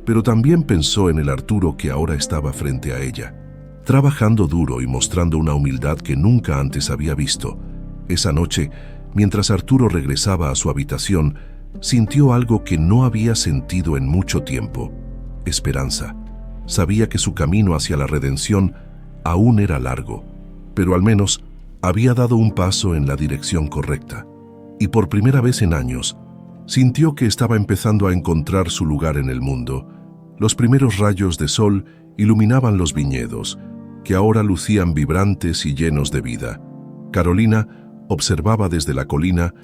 pero también pensó en el Arturo que ahora estaba frente a ella, trabajando duro y mostrando una humildad que nunca antes había visto. Esa noche, mientras Arturo regresaba a su habitación, sintió algo que no había sentido en mucho tiempo: esperanza. Sabía que su camino hacia la redención aún era largo, pero al menos había dado un paso en la dirección correcta. Y por primera vez en años, sintió que estaba empezando a encontrar su lugar en el mundo. Los primeros rayos de sol iluminaban los viñedos, que ahora lucían vibrantes y llenos de vida. Carolina observaba desde la colina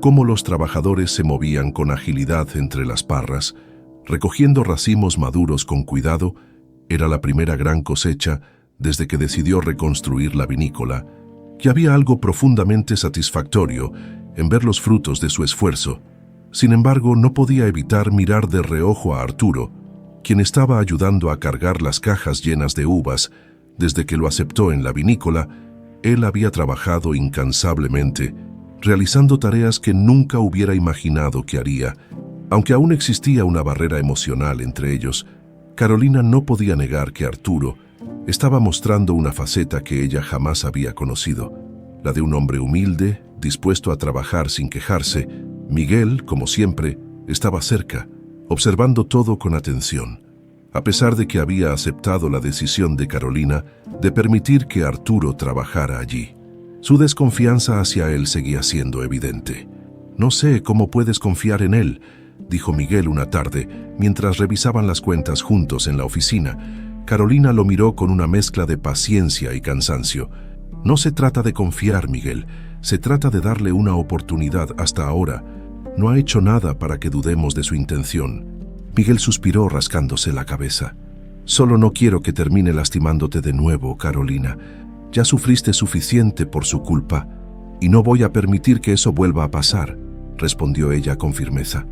cómo los trabajadores se movían con agilidad entre las parras, recogiendo racimos maduros con cuidado. Era la primera gran cosecha desde que decidió reconstruir la vinícola, y había algo profundamente satisfactorio en ver los frutos de su esfuerzo. Sin embargo, no podía evitar mirar de reojo a Arturo, quien estaba ayudando a cargar las cajas llenas de uvas. Desde que lo aceptó en la vinícola, él había trabajado incansablemente, realizando tareas que nunca hubiera imaginado que haría. Aunque aún existía una barrera emocional entre ellos, Carolina no podía negar que Arturo estaba mostrando una faceta que ella jamás había conocido, la de un hombre humilde, dispuesto a trabajar sin quejarse. Miguel, como siempre, estaba cerca, observando todo con atención. A pesar de que había aceptado la decisión de Carolina de permitir que Arturo trabajara allí, su desconfianza hacia él seguía siendo evidente. «No sé cómo puedes confiar en él», dijo Miguel una tarde, mientras revisaban las cuentas juntos en la oficina. Carolina lo miró con una mezcla de paciencia y cansancio. «No se trata de confiar, Miguel, se trata de darle una oportunidad. Hasta ahora no ha hecho nada para que dudemos de su intención». Miguel suspiró rascándose la cabeza. «Solo no quiero que termine lastimándote de nuevo, Carolina. Ya sufriste suficiente por su culpa, y no voy a permitir que eso vuelva a pasar», respondió ella con firmeza.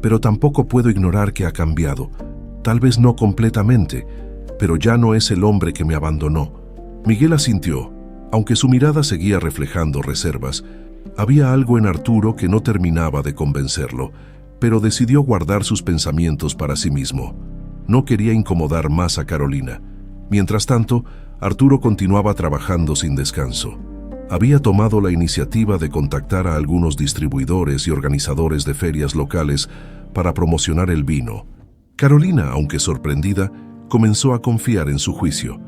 «Pero tampoco puedo ignorar que ha cambiado. Tal vez no completamente, pero ya no es el hombre que me abandonó». Miguel asintió, aunque su mirada seguía reflejando reservas. Había algo en Arturo que no terminaba de convencerlo, pero decidió guardar sus pensamientos para sí mismo. No quería incomodar más a Carolina. Mientras tanto, Arturo continuaba trabajando sin descanso. Había tomado la iniciativa de contactar a algunos distribuidores y organizadores de ferias locales para promocionar el vino. Carolina, aunque sorprendida, comenzó a confiar en su juicio.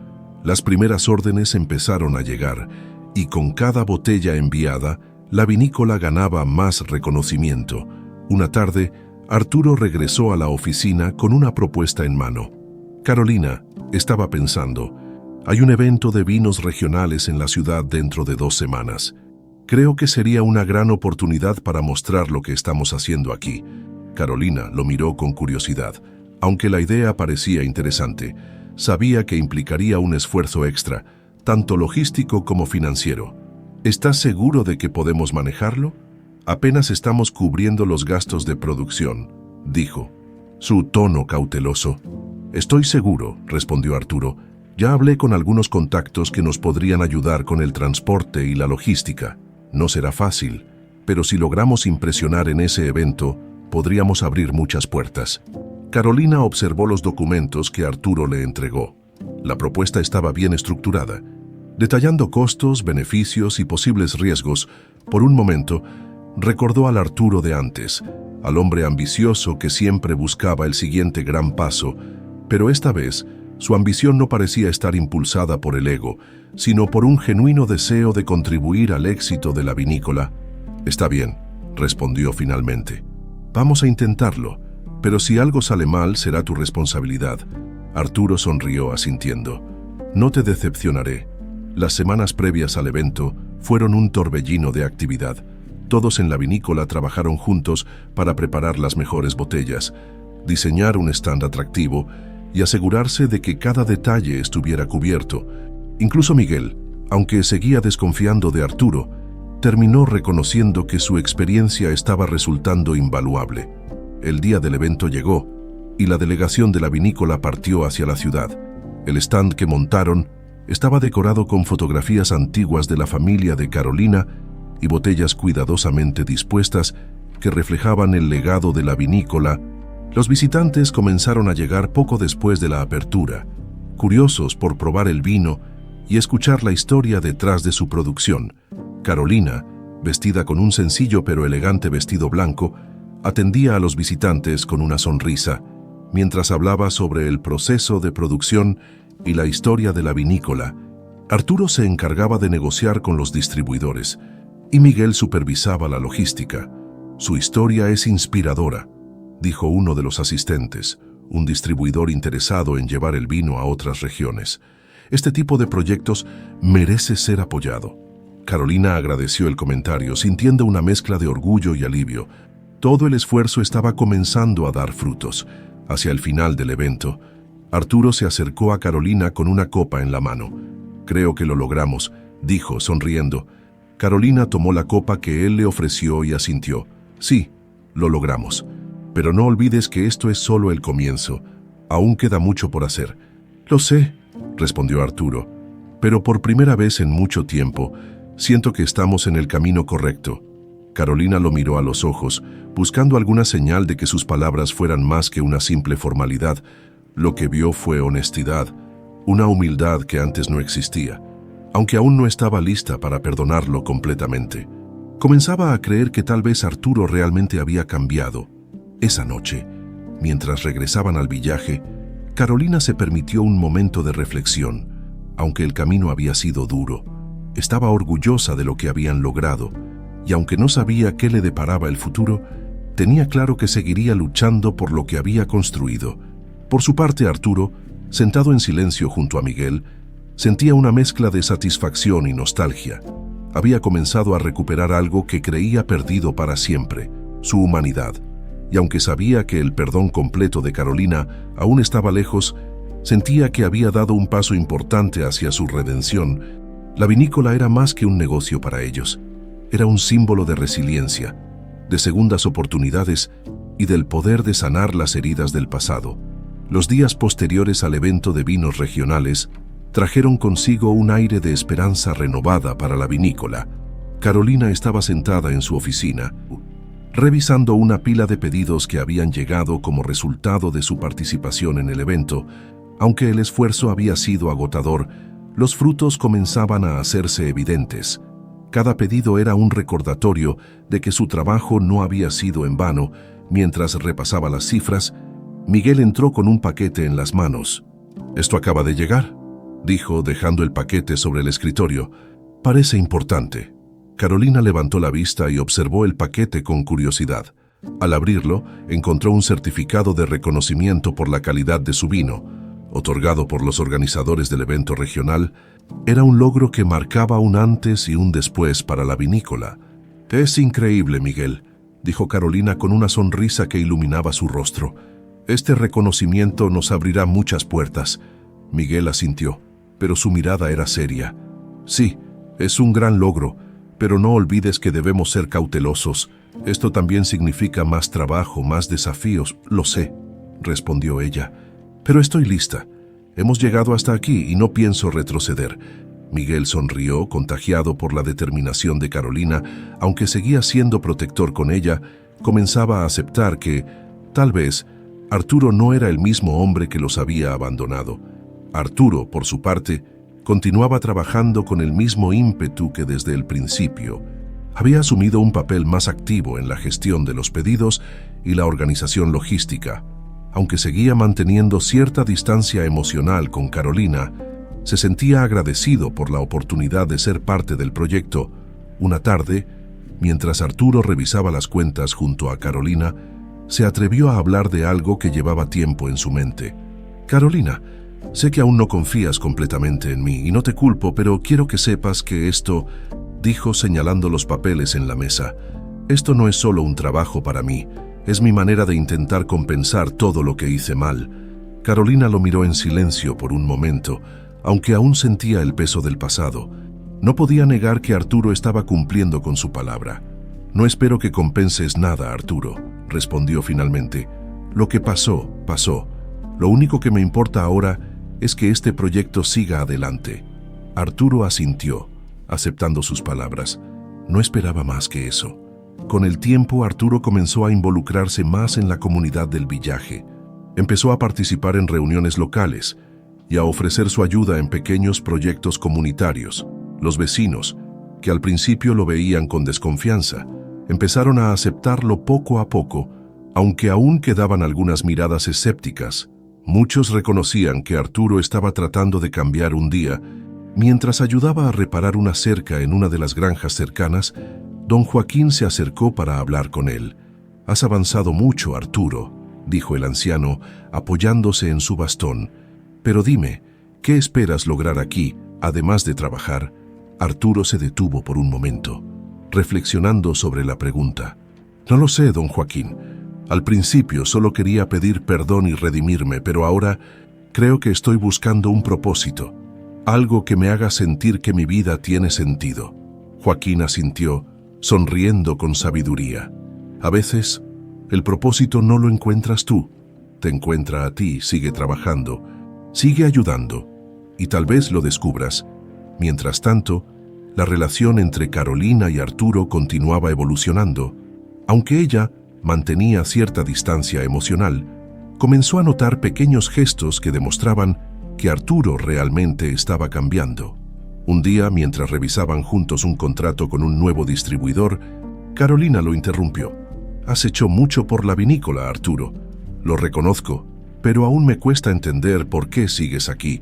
Las primeras órdenes empezaron a llegar, y con cada botella enviada, la vinícola ganaba más reconocimiento. Una tarde, Arturo regresó a la oficina con una propuesta en mano. Carolina estaba pensando: «Hay un evento de vinos regionales en la ciudad dentro de 2 semanas. Creo que sería una gran oportunidad para mostrar lo que estamos haciendo aquí». Carolina lo miró con curiosidad. Aunque la idea parecía interesante, sabía que implicaría un esfuerzo extra, tanto logístico como financiero. «¿Estás seguro de que podemos manejarlo? Apenas estamos cubriendo los gastos de producción», dijo, su tono cauteloso. «Estoy seguro», respondió Arturo. «Ya hablé con algunos contactos que nos podrían ayudar con el transporte y la logística. No será fácil, pero si logramos impresionar en ese evento, podríamos abrir muchas puertas». Carolina observó los documentos que Arturo le entregó. La propuesta estaba bien estructurada, detallando costos, beneficios y posibles riesgos. Por un momento, recordó al Arturo de antes, al hombre ambicioso que siempre buscaba el siguiente gran paso, pero esta vez su ambición no parecía estar impulsada por el ego, sino por un genuino deseo de contribuir al éxito de la vinícola. «Está bien», respondió finalmente. «Vamos a intentarlo, pero si algo sale mal será tu responsabilidad». Arturo sonrió asintiendo. «No te decepcionaré». Las semanas previas al evento fueron un torbellino de actividad. Todos en la vinícola trabajaron juntos para preparar las mejores botellas, diseñar un stand atractivo y asegurarse de que cada detalle estuviera cubierto. Incluso Miguel, Aunque seguía desconfiando de Arturo, terminó reconociendo que su experiencia estaba resultando invaluable. El día del evento llegó y la delegación de la vinícola partió hacia la ciudad. El stand que montaron estaba decorado con fotografías antiguas de la familia de Carolina y botellas cuidadosamente dispuestas que reflejaban el legado de la vinícola. Los visitantes comenzaron a llegar poco después de la apertura, curiosos por probar el vino y escuchar la historia detrás de su producción. Carolina, vestida con un sencillo pero elegante vestido blanco, atendía a los visitantes con una sonrisa, mientras hablaba sobre el proceso de producción y la historia de la vinícola. Arturo se encargaba de negociar con los distribuidores y Miguel supervisaba la logística. «Su historia es inspiradora», dijo uno de los asistentes, un distribuidor interesado en llevar el vino a otras regiones. «Este tipo de proyectos merece ser apoyado». Carolina agradeció el comentario, sintiendo una mezcla de orgullo y alivio. Todo el esfuerzo estaba comenzando a dar frutos. Hacia el final del evento, Arturo se acercó a Carolina con una copa en la mano. «Creo que lo logramos», dijo, sonriendo. Carolina tomó la copa que él le ofreció y asintió. «Sí, lo logramos. Pero no olvides que esto es solo el comienzo. Aún queda mucho por hacer». «Lo sé», respondió Arturo. «Pero por primera vez en mucho tiempo, siento que estamos en el camino correcto». Carolina lo miró a los ojos, buscando alguna señal de que sus palabras fueran más que una simple formalidad. Lo que vio fue honestidad, una humildad que antes no existía, aunque aún no estaba lista para perdonarlo completamente. Comenzaba a creer que tal vez Arturo realmente había cambiado. Esa noche, mientras regresaban al villaje, Carolina se permitió un momento de reflexión. Aunque el camino había sido duro, estaba orgullosa de lo que habían logrado, y aunque no sabía qué le deparaba el futuro, tenía claro que seguiría luchando por lo que había construido. Por su parte, Arturo, sentado en silencio junto a Miguel, sentía una mezcla de satisfacción y nostalgia. Había comenzado a recuperar algo que creía perdido para siempre, su humanidad. Y aunque sabía que el perdón completo de Carolina aún estaba lejos, sentía que había dado un paso importante hacia su redención. La vinícola era más que un negocio para ellos. Era un símbolo de resiliencia, de segundas oportunidades y del poder de sanar las heridas del pasado. Los días posteriores al evento de vinos regionales trajeron consigo un aire de esperanza renovada para la vinícola. Carolina estaba sentada en su oficina, revisando una pila de pedidos que habían llegado como resultado de su participación en el evento. Aunque el esfuerzo había sido agotador, los frutos comenzaban a hacerse evidentes. Cada pedido era un recordatorio de que su trabajo no había sido en vano. Mientras repasaba las cifras, Miguel entró con un paquete en las manos. «Esto acaba de llegar», dijo, dejando el paquete sobre el escritorio. «Parece importante». Carolina levantó la vista y observó el paquete con curiosidad. Al abrirlo, encontró un certificado de reconocimiento por la calidad de su vino, otorgado por los organizadores del evento regional. Era un logro que marcaba un antes y un después para la vinícola. «Es increíble, Miguel», dijo Carolina con una sonrisa que iluminaba su rostro. «Este reconocimiento nos abrirá muchas puertas». Miguel asintió, pero su mirada era seria. «Sí, es un gran logro, pero no olvides que debemos ser cautelosos. Esto también significa más trabajo, más desafíos». «Lo sé», respondió ella, «pero estoy lista. Hemos llegado hasta aquí y no pienso retroceder». Miguel sonrió, contagiado por la determinación de Carolina. Aunque seguía siendo protector con ella, comenzaba a aceptar que, tal vez, Arturo no era el mismo hombre que los había abandonado. Arturo, por su parte, continuaba trabajando con el mismo ímpetu que desde el principio. Había asumido un papel más activo en la gestión de los pedidos y la organización logística. Aunque seguía manteniendo cierta distancia emocional con Carolina, se sentía agradecido por la oportunidad de ser parte del proyecto. Una tarde, mientras Arturo revisaba las cuentas junto a Carolina, se atrevió a hablar de algo que llevaba tiempo en su mente. «Carolina, sé que aún no confías completamente en mí y no te culpo, pero quiero que sepas que esto», dijo señalando los papeles en la mesa, «esto no es solo un trabajo para mí, es mi manera de intentar compensar todo lo que hice mal». Carolina lo miró en silencio por un momento, aunque aún sentía el peso del pasado. No podía negar que Arturo estaba cumpliendo con su palabra. «No espero que compenses nada, Arturo», respondió finalmente. «Lo que pasó, pasó. Lo único que me importa ahora es que este proyecto siga adelante». Arturo asintió, aceptando sus palabras. No esperaba más que eso. Con el tiempo, Arturo comenzó a involucrarse más en la comunidad del villaje. Empezó a participar en reuniones locales y a ofrecer su ayuda en pequeños proyectos comunitarios. Los vecinos, que al principio lo veían con desconfianza, empezaron a aceptarlo poco a poco, aunque aún quedaban algunas miradas escépticas. Muchos reconocían que Arturo estaba tratando de cambiar un día. Mientras ayudaba a reparar una cerca en una de las granjas cercanas, don Joaquín se acercó para hablar con él. «Has avanzado mucho, Arturo», dijo el anciano, apoyándose en su bastón. «Pero dime, ¿qué esperas lograr aquí, además de trabajar?» Arturo se detuvo por un momento, reflexionando sobre la pregunta. «No lo sé, don Joaquín. Al principio solo quería pedir perdón y redimirme, pero ahora creo que estoy buscando un propósito, algo que me haga sentir que mi vida tiene sentido». Joaquín asintió, sonriendo con sabiduría. «A veces, el propósito no lo encuentras tú, te encuentra a ti. Sigue trabajando, sigue ayudando, y tal vez lo descubras». Mientras tanto, la relación entre Carolina y Arturo continuaba evolucionando. Aunque ella mantenía cierta distancia emocional, comenzó a notar pequeños gestos que demostraban que Arturo realmente estaba cambiando. Un día, mientras revisaban juntos un contrato con un nuevo distribuidor, Carolina lo interrumpió. «Has hecho mucho por la vinícola, Arturo. Lo reconozco, pero aún me cuesta entender por qué sigues aquí.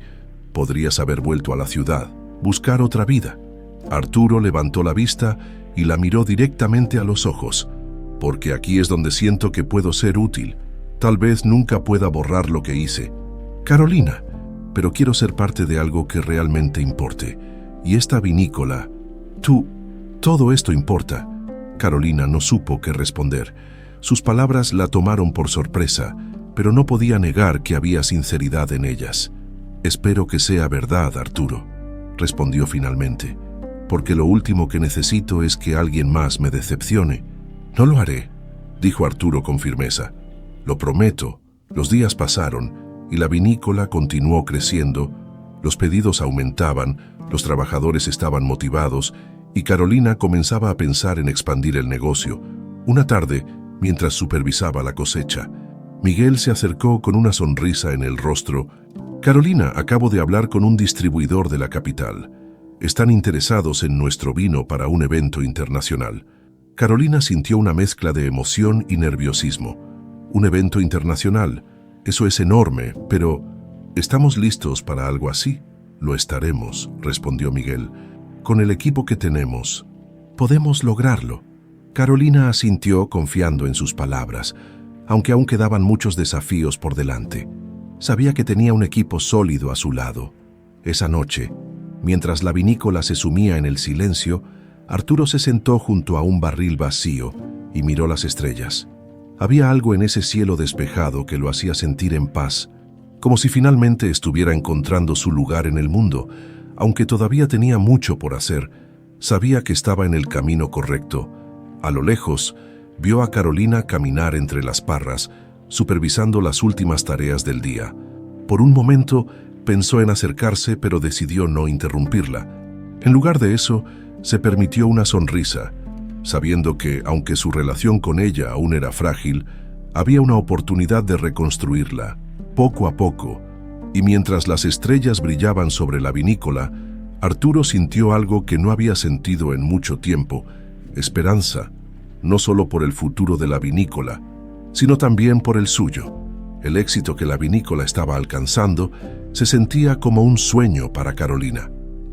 Podrías haber vuelto a la ciudad, buscar otra vida». Arturo levantó la vista y la miró directamente a los ojos. «Porque aquí es donde siento que puedo ser útil. Tal vez nunca pueda borrar lo que hice, Carolina, pero quiero ser parte de algo que realmente importe. Y esta vinícola, todo esto importa». Carolina no supo qué responder. Sus palabras la tomaron por sorpresa, pero no podía negar que había sinceridad en ellas. «Espero que sea verdad, Arturo», respondió finalmente, «porque lo último que necesito es que alguien más me decepcione». «No lo haré», dijo Arturo con firmeza. «Lo prometo». Los días pasaron y la vinícola continuó creciendo. Los pedidos aumentaban, los trabajadores estaban motivados y Carolina comenzaba a pensar en expandir el negocio. Una tarde, mientras supervisaba la cosecha, Miguel se acercó con una sonrisa en el rostro. «Carolina, acabo de hablar con un distribuidor de la capital. Están interesados en nuestro vino para un evento internacional». Carolina sintió una mezcla de emoción y nerviosismo. «¿Un evento internacional? Eso es enorme, pero ¿estamos listos para algo así?» «Lo estaremos», respondió Miguel. «Con el equipo que tenemos, podemos lograrlo». Carolina asintió confiando en sus palabras, aunque aún quedaban muchos desafíos por delante. Sabía que tenía un equipo sólido a su lado. Esa noche, mientras la vinícola se sumía en el silencio, Arturo se sentó junto a un barril vacío y miró las estrellas. Había algo en ese cielo despejado que lo hacía sentir en paz, como si finalmente estuviera encontrando su lugar en el mundo. Aunque todavía tenía mucho por hacer, sabía que estaba en el camino correcto. A lo lejos, vio a Carolina caminar entre las parras, supervisando las últimas tareas del día. Por un momento pensó en acercarse, pero decidió no interrumpirla. En lugar de eso, se permitió una sonrisa, sabiendo que, aunque su relación con ella aún era frágil, había una oportunidad de reconstruirla, poco a poco. Y mientras las estrellas brillaban sobre la vinícola, Arturo sintió algo que no había sentido en mucho tiempo: esperanza, no solo por el futuro de la vinícola, sino también por el suyo. El éxito que la vinícola estaba alcanzando se sentía como un sueño para Carolina.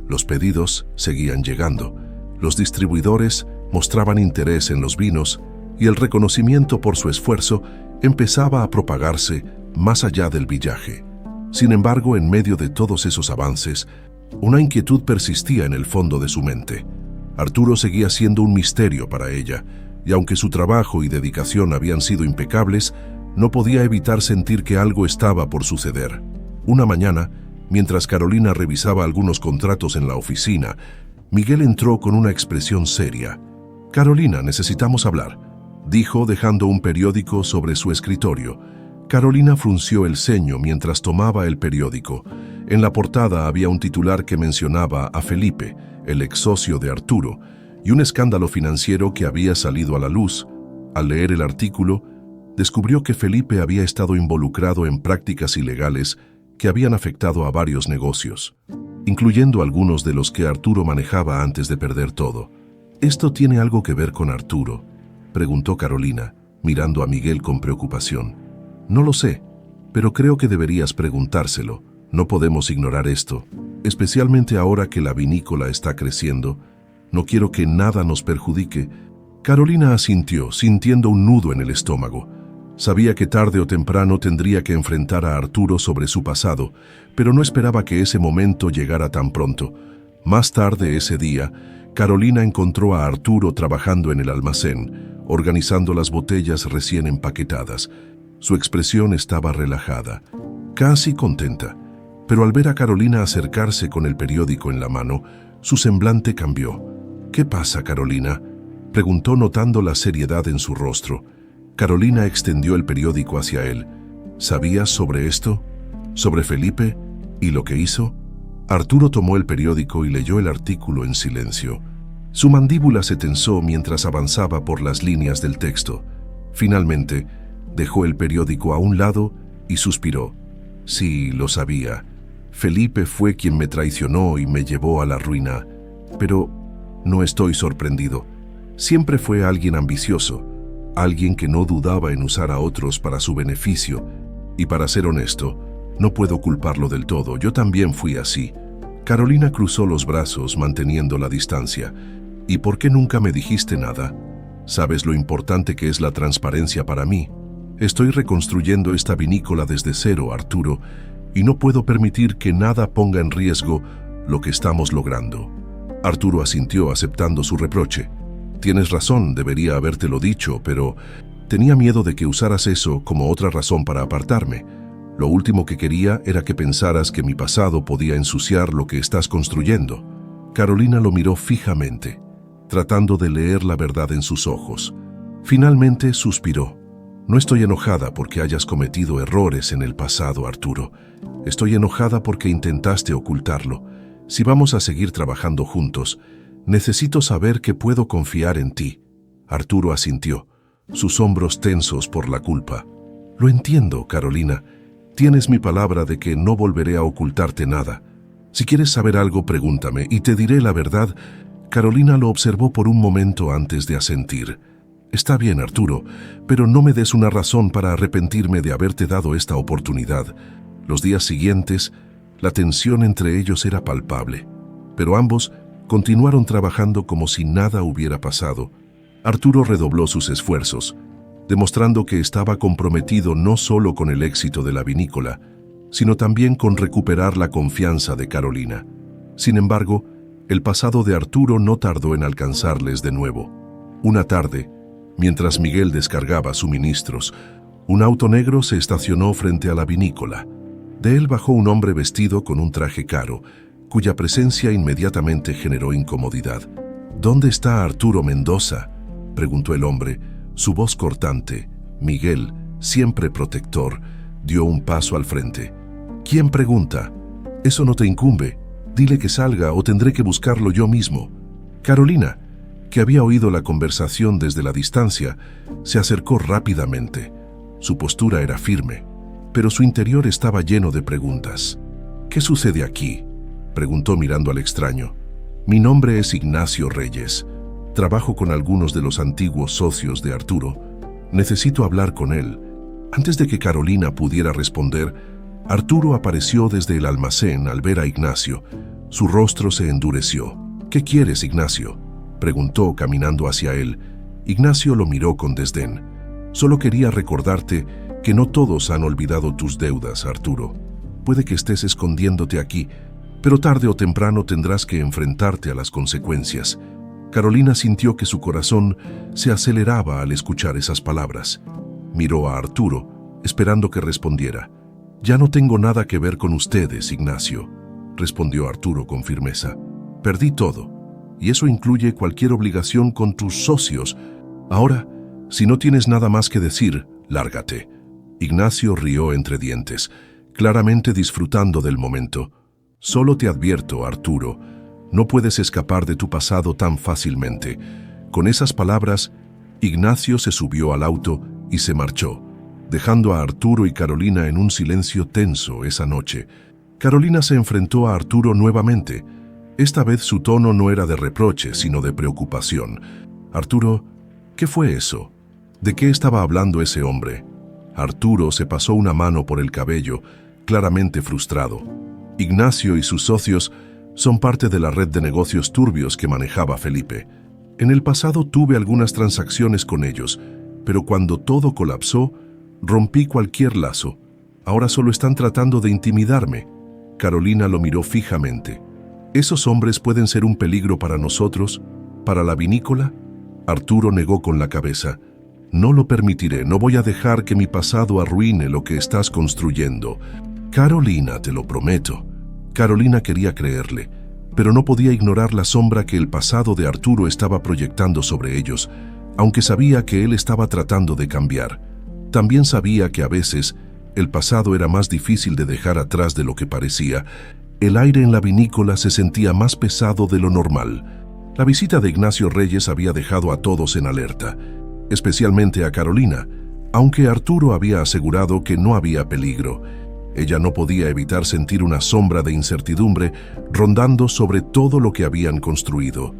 Los pedidos seguían llegando, los distribuidores mostraban interés en los vinos y el reconocimiento por su esfuerzo empezaba a propagarse más allá del villaje. Sin embargo, en medio de todos esos avances, una inquietud persistía en el fondo de su mente. Arturo seguía siendo un misterio para ella, y aunque su trabajo y dedicación habían sido impecables, no podía evitar sentir que algo estaba por suceder. Una mañana, mientras Carolina revisaba algunos contratos en la oficina, Miguel entró con una expresión seria. «Carolina, necesitamos hablar», dijo dejando un periódico sobre su escritorio. Carolina frunció el ceño mientras tomaba el periódico. En la portada había un titular que mencionaba a Felipe, el ex socio de Arturo, y un escándalo financiero que había salido a la luz. Al leer el artículo, descubrió que Felipe había estado involucrado en prácticas ilegales que habían afectado a varios negocios, incluyendo algunos de los que Arturo manejaba antes de perder todo. «¿Esto tiene algo que ver con Arturo?», preguntó Carolina, mirando a Miguel con preocupación. «No lo sé, pero creo que deberías preguntárselo. No podemos ignorar esto, especialmente ahora que la vinícola está creciendo. No quiero que nada nos perjudique». Carolina asintió, sintiendo un nudo en el estómago. Sabía que tarde o temprano tendría que enfrentar a Arturo sobre su pasado, pero no esperaba que ese momento llegara tan pronto. Más tarde ese día, Carolina encontró a Arturo trabajando en el almacén, organizando las botellas recién empaquetadas. Su expresión estaba relajada, casi contenta, pero al ver a Carolina acercarse con el periódico en la mano, su semblante cambió. «¿Qué pasa, Carolina?», preguntó notando la seriedad en su rostro. Carolina extendió el periódico hacia él. «¿Sabías sobre esto? ¿Sobre Felipe? ¿Y lo que hizo?». Arturo tomó el periódico y leyó el artículo en silencio. Su mandíbula se tensó mientras avanzaba por las líneas del texto. Finalmente, dejó el periódico a un lado y suspiró. «Sí, lo sabía. Felipe fue quien me traicionó y me llevó a la ruina. Pero no estoy sorprendido. Siempre fue alguien ambicioso, alguien que no dudaba en usar a otros para su beneficio. Y para ser honesto, no puedo culparlo del todo. Yo también fui así». Carolina cruzó los brazos manteniendo la distancia. «¿Y por qué nunca me dijiste nada? Sabes lo importante que es la transparencia para mí. Estoy reconstruyendo esta vinícola desde cero, Arturo, y no puedo permitir que nada ponga en riesgo lo que estamos logrando». Arturo asintió aceptando su reproche. «Tienes razón, debería habértelo dicho, pero tenía miedo de que usaras eso como otra razón para apartarme. Lo último que quería era que pensaras que mi pasado podía ensuciar lo que estás construyendo». Carolina lo miró fijamente, tratando de leer la verdad en sus ojos. Finalmente suspiró. «No estoy enojada porque hayas cometido errores en el pasado, Arturo. Estoy enojada porque intentaste ocultarlo. Si vamos a seguir trabajando juntos, necesito saber que puedo confiar en ti». Arturo asintió, sus hombros tensos por la culpa. «Lo entiendo, Carolina. Tienes mi palabra de que no volveré a ocultarte nada. Si quieres saber algo, pregúntame y te diré la verdad». Carolina lo observó por un momento antes de asentir. «Está bien, Arturo, pero no me des una razón para arrepentirme de haberte dado esta oportunidad». Los días siguientes, la tensión entre ellos era palpable, pero ambos continuaron trabajando como si nada hubiera pasado. Arturo redobló sus esfuerzos, demostrando que estaba comprometido no solo con el éxito de la vinícola, sino también con recuperar la confianza de Carolina. Sin embargo, el pasado de Arturo no tardó en alcanzarles de nuevo. Una tarde, mientras Miguel descargaba suministros, un auto negro se estacionó frente a la vinícola. De él bajó un hombre vestido con un traje caro, cuya presencia inmediatamente generó incomodidad. «¿Dónde está Arturo Mendoza?», preguntó el hombre, su voz cortante. Miguel, siempre protector, dio un paso al frente. «¿Quién pregunta? Eso no te incumbe. Dile que salga o tendré que buscarlo yo mismo». Carolina, que había oído la conversación desde la distancia, se acercó rápidamente. Su postura era firme, pero su interior estaba lleno de preguntas. «¿Qué sucede aquí?», preguntó mirando al extraño. «Mi nombre es Ignacio Reyes. Trabajo con algunos de los antiguos socios de Arturo. Necesito hablar con él». Antes de que Carolina pudiera responder, Arturo apareció desde el almacén al ver a Ignacio. Su rostro se endureció. «¿Qué quieres, Ignacio?», preguntó caminando hacia él. Ignacio lo miró con desdén. «Solo quería recordarte que no todos han olvidado tus deudas, Arturo. Puede que estés escondiéndote aquí, pero tarde o temprano tendrás que enfrentarte a las consecuencias». Carolina sintió que su corazón se aceleraba al escuchar esas palabras. Miró a Arturo, esperando que respondiera. «Ya no tengo nada que ver con ustedes, Ignacio», respondió Arturo con firmeza. «Perdí todo. y eso incluye cualquier obligación con tus socios. Ahora, si no tienes nada más que decir, lárgate. Ignacio rió entre dientes, claramente disfrutando del momento. Solo te advierto, Arturo, no puedes escapar de tu pasado tan fácilmente. Con esas palabras, Ignacio se subió al auto y se marchó, dejando a Arturo y Carolina en un silencio tenso esa noche. Carolina se enfrentó a Arturo nuevamente. Esta vez su tono no era de reproche, sino de preocupación. Arturo, ¿qué fue eso? ¿De qué estaba hablando ese hombre? Arturo se pasó una mano por el cabello, claramente frustrado. Ignacio y sus socios son parte de la red de negocios turbios que manejaba Felipe. En el pasado tuve algunas transacciones con ellos, pero cuando todo colapsó, rompí cualquier lazo. Ahora solo están tratando de intimidarme. Carolina lo miró fijamente. ¿Esos hombres pueden ser un peligro para nosotros? ¿Para la vinícola? Arturo negó con la cabeza. No lo permitiré, no voy a dejar que mi pasado arruine lo que estás construyendo. Carolina, te lo prometo. Carolina quería creerle, pero no podía ignorar la sombra que el pasado de Arturo estaba proyectando sobre ellos, aunque sabía que él estaba tratando de cambiar. También sabía que a veces el pasado era más difícil de dejar atrás de lo que parecía. El aire en la vinícola se sentía más pesado de lo normal. La visita de Ignacio Reyes había dejado a todos en alerta, especialmente a Carolina, aunque Arturo había asegurado que no había peligro. Ella no podía evitar sentir una sombra de incertidumbre rondando sobre todo lo que habían construido.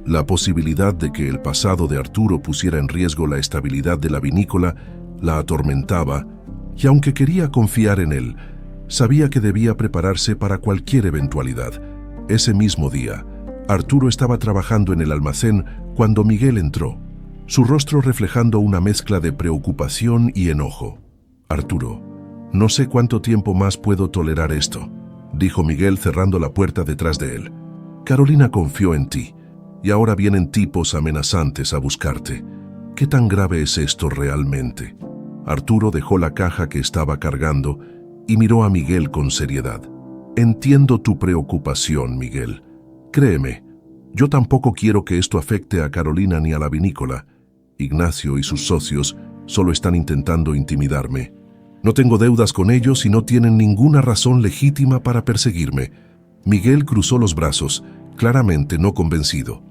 La posibilidad de que el pasado de Arturo pusiera en riesgo la estabilidad de la vinícola la atormentaba, y aunque quería confiar en él, sabía que debía prepararse para cualquier eventualidad. Ese mismo día, Arturo estaba trabajando en el almacén cuando Miguel entró, su rostro reflejando una mezcla de preocupación y enojo. Arturo, no sé cuánto tiempo más puedo tolerar esto, dijo Miguel cerrando la puerta detrás de él. Carolina confió en ti, y ahora vienen tipos amenazantes a buscarte. ¿Qué tan grave es esto realmente? Arturo dejó la caja que estaba cargando y miró a Miguel con seriedad. Entiendo tu preocupación, Miguel. Créeme, yo tampoco quiero que esto afecte a Carolina ni a la vinícola. Ignacio y sus socios solo están intentando intimidarme. No tengo deudas con ellos y no tienen ninguna razón legítima para perseguirme. Miguel cruzó los brazos, claramente no convencido.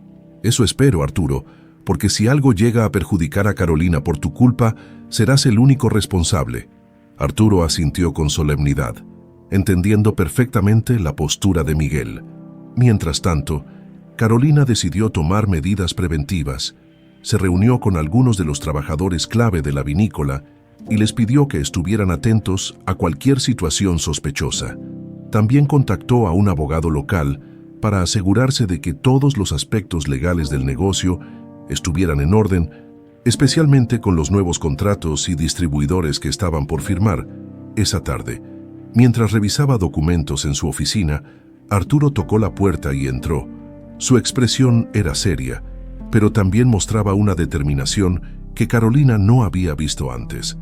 Eso espero, Arturo, porque si algo llega a perjudicar a Carolina por tu culpa, serás el único responsable. Arturo asintió con solemnidad, entendiendo perfectamente la postura de Miguel. Mientras tanto, Carolina decidió tomar medidas preventivas. Se reunió con algunos de los trabajadores clave de la vinícola y les pidió que estuvieran atentos a cualquier situación sospechosa. También contactó a un abogado local para asegurarse de que todos los aspectos legales del negocio estuvieran en orden, especialmente con los nuevos contratos y distribuidores que estaban por firmar. Esa tarde, mientras revisaba documentos en su oficina, Arturo tocó la puerta y entró. Su expresión era seria, pero también mostraba una determinación que Carolina no había visto antes.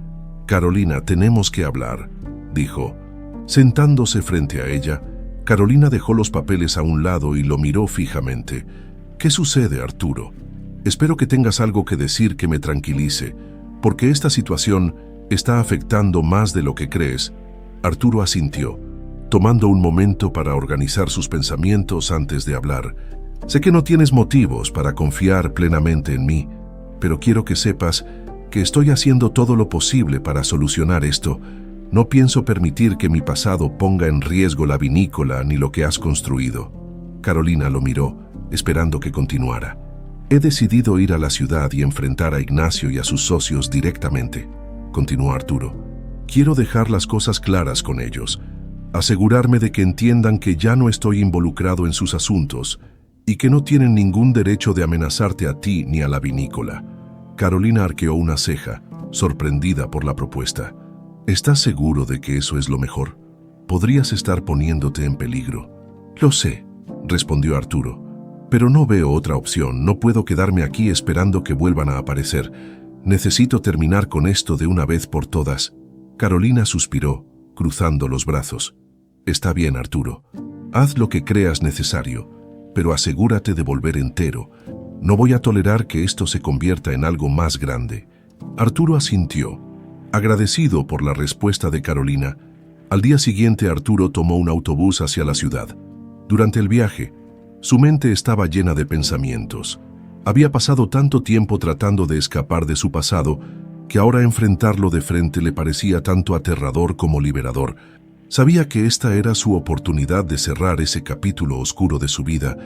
«Carolina, tenemos que hablar», dijo. Sentándose frente a ella, Carolina dejó los papeles a un lado y lo miró fijamente. «¿Qué sucede, Arturo? Espero que tengas algo que decir que me tranquilice, porque esta situación está afectando más de lo que crees». Arturo asintió, tomando un momento para organizar sus pensamientos antes de hablar. «Sé que no tienes motivos para confiar plenamente en mí, pero quiero que sepas que estoy haciendo todo lo posible para solucionar esto. No pienso permitir que mi pasado ponga en riesgo la vinícola ni lo que has construido». Carolina lo miró, esperando que continuara. «He decidido ir a la ciudad y enfrentar a Ignacio y a sus socios directamente», continuó Arturo. «Quiero dejar las cosas claras con ellos, asegurarme de que entiendan que ya no estoy involucrado en sus asuntos y que no tienen ningún derecho de amenazarte a ti ni a la vinícola». Carolina arqueó una ceja, sorprendida por la propuesta. «¿Estás seguro de que eso es lo mejor? Podrías estar poniéndote en peligro». «Lo sé», respondió Arturo, «pero no veo otra opción. No puedo quedarme aquí esperando que vuelvan a aparecer. Necesito terminar con esto de una vez por todas». Carolina suspiró, cruzando los brazos. «Está bien, Arturo. Haz lo que creas necesario. pero asegúrate de volver entero. No voy a tolerar que esto se convierta en algo más grande». Arturo asintió, agradecido por la respuesta de Carolina. Al día siguiente, Arturo tomó un autobús hacia la ciudad. Durante el viaje, su mente estaba llena de pensamientos. Había pasado tanto tiempo tratando de escapar de su pasado que ahora enfrentarlo de frente le parecía tanto aterrador como liberador. Sabía que esta era su oportunidad de cerrar ese capítulo oscuro de su vida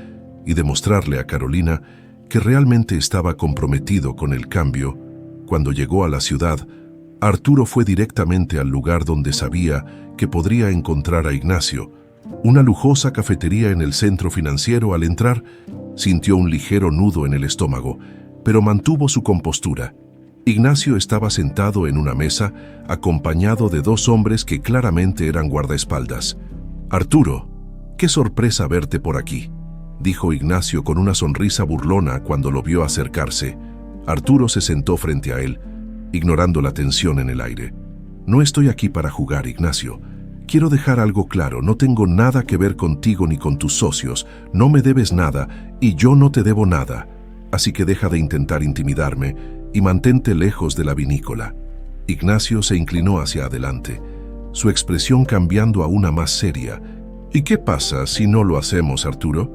y demostrarle a Carolina que realmente estaba comprometido con el cambio. Cuando llegó a la ciudad, Arturo fue directamente al lugar donde sabía que podría encontrar a Ignacio, una lujosa cafetería en el centro financiero. Al entrar, sintió un ligero nudo en el estómago, pero mantuvo su compostura. Ignacio estaba sentado en una mesa, acompañado de dos hombres que claramente eran guardaespaldas. «Arturo, qué sorpresa verte por aquí», dijo Ignacio con una sonrisa burlona cuando lo vio acercarse. Arturo se sentó frente a él, ignorando la tensión en el aire. «No estoy aquí para jugar, Ignacio. Quiero dejar algo claro, no tengo nada que ver contigo ni con tus socios, no me debes nada y yo no te debo nada. Así que deja de intentar intimidarme y mantente lejos de la vinícola». Ignacio se inclinó hacia adelante, su expresión cambiando a una más seria. «¿Y qué pasa si no lo hacemos, Arturo?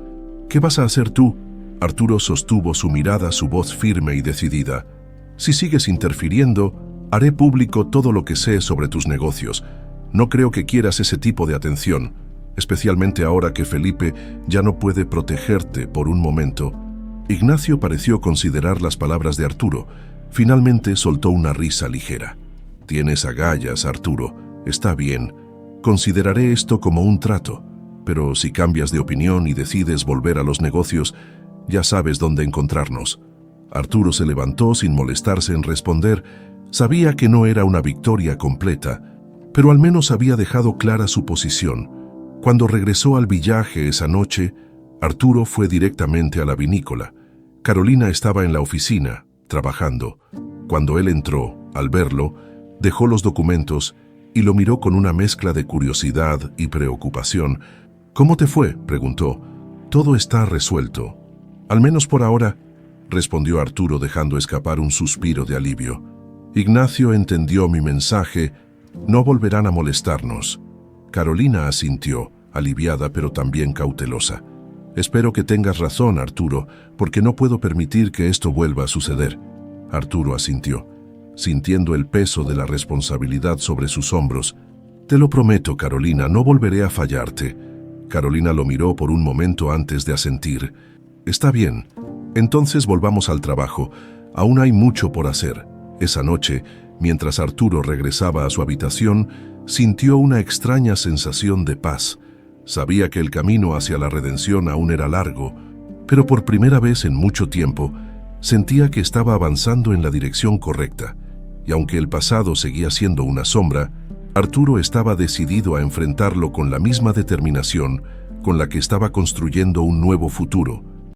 ¿Qué vas a hacer tú?». Arturo sostuvo su mirada, su voz firme y decidida. «Si sigues interfiriendo, haré público todo lo que sé sobre tus negocios. No creo que quieras ese tipo de atención, especialmente ahora que Felipe ya no puede protegerte por un momento». Ignacio pareció considerar las palabras de Arturo. Finalmente soltó una risa ligera. «Tienes agallas, Arturo. Está bien. Consideraré esto como un trato. Pero si cambias de opinión y decides volver a los negocios, ya sabes dónde encontrarnos». Arturo se levantó sin molestarse en responder. Sabía que no era una victoria completa, pero al menos había dejado clara su posición. Cuando regresó al villaje esa noche, Arturo fue directamente a la vinícola. Carolina estaba en la oficina, trabajando. Cuando él entró, al verlo, dejó los documentos y lo miró con una mezcla de curiosidad y preocupación. «¿Cómo te fue?», preguntó. «Todo está resuelto». «Al menos por ahora», respondió Arturo dejando escapar un suspiro de alivio. «Ignacio entendió mi mensaje. No volverán a molestarnos». Carolina asintió, aliviada pero también cautelosa. «Espero que tengas razón, Arturo, porque no puedo permitir que esto vuelva a suceder». Arturo asintió, sintiendo el peso de la responsabilidad sobre sus hombros. «Te lo prometo, Carolina, no volveré a fallarte». Carolina lo miró por un momento antes de asentir. «Está bien. Entonces volvamos al trabajo. Aún hay mucho por hacer». Esa noche, mientras Arturo regresaba a su habitación, sintió una extraña sensación de paz. Sabía que el camino hacia la redención aún era largo, pero por primera vez en mucho tiempo, sentía que estaba avanzando en la dirección correcta. Y aunque el pasado seguía siendo una sombra, Arturo estaba decidido a enfrentarlo con la misma determinación con la que estaba construyendo un nuevo futuro.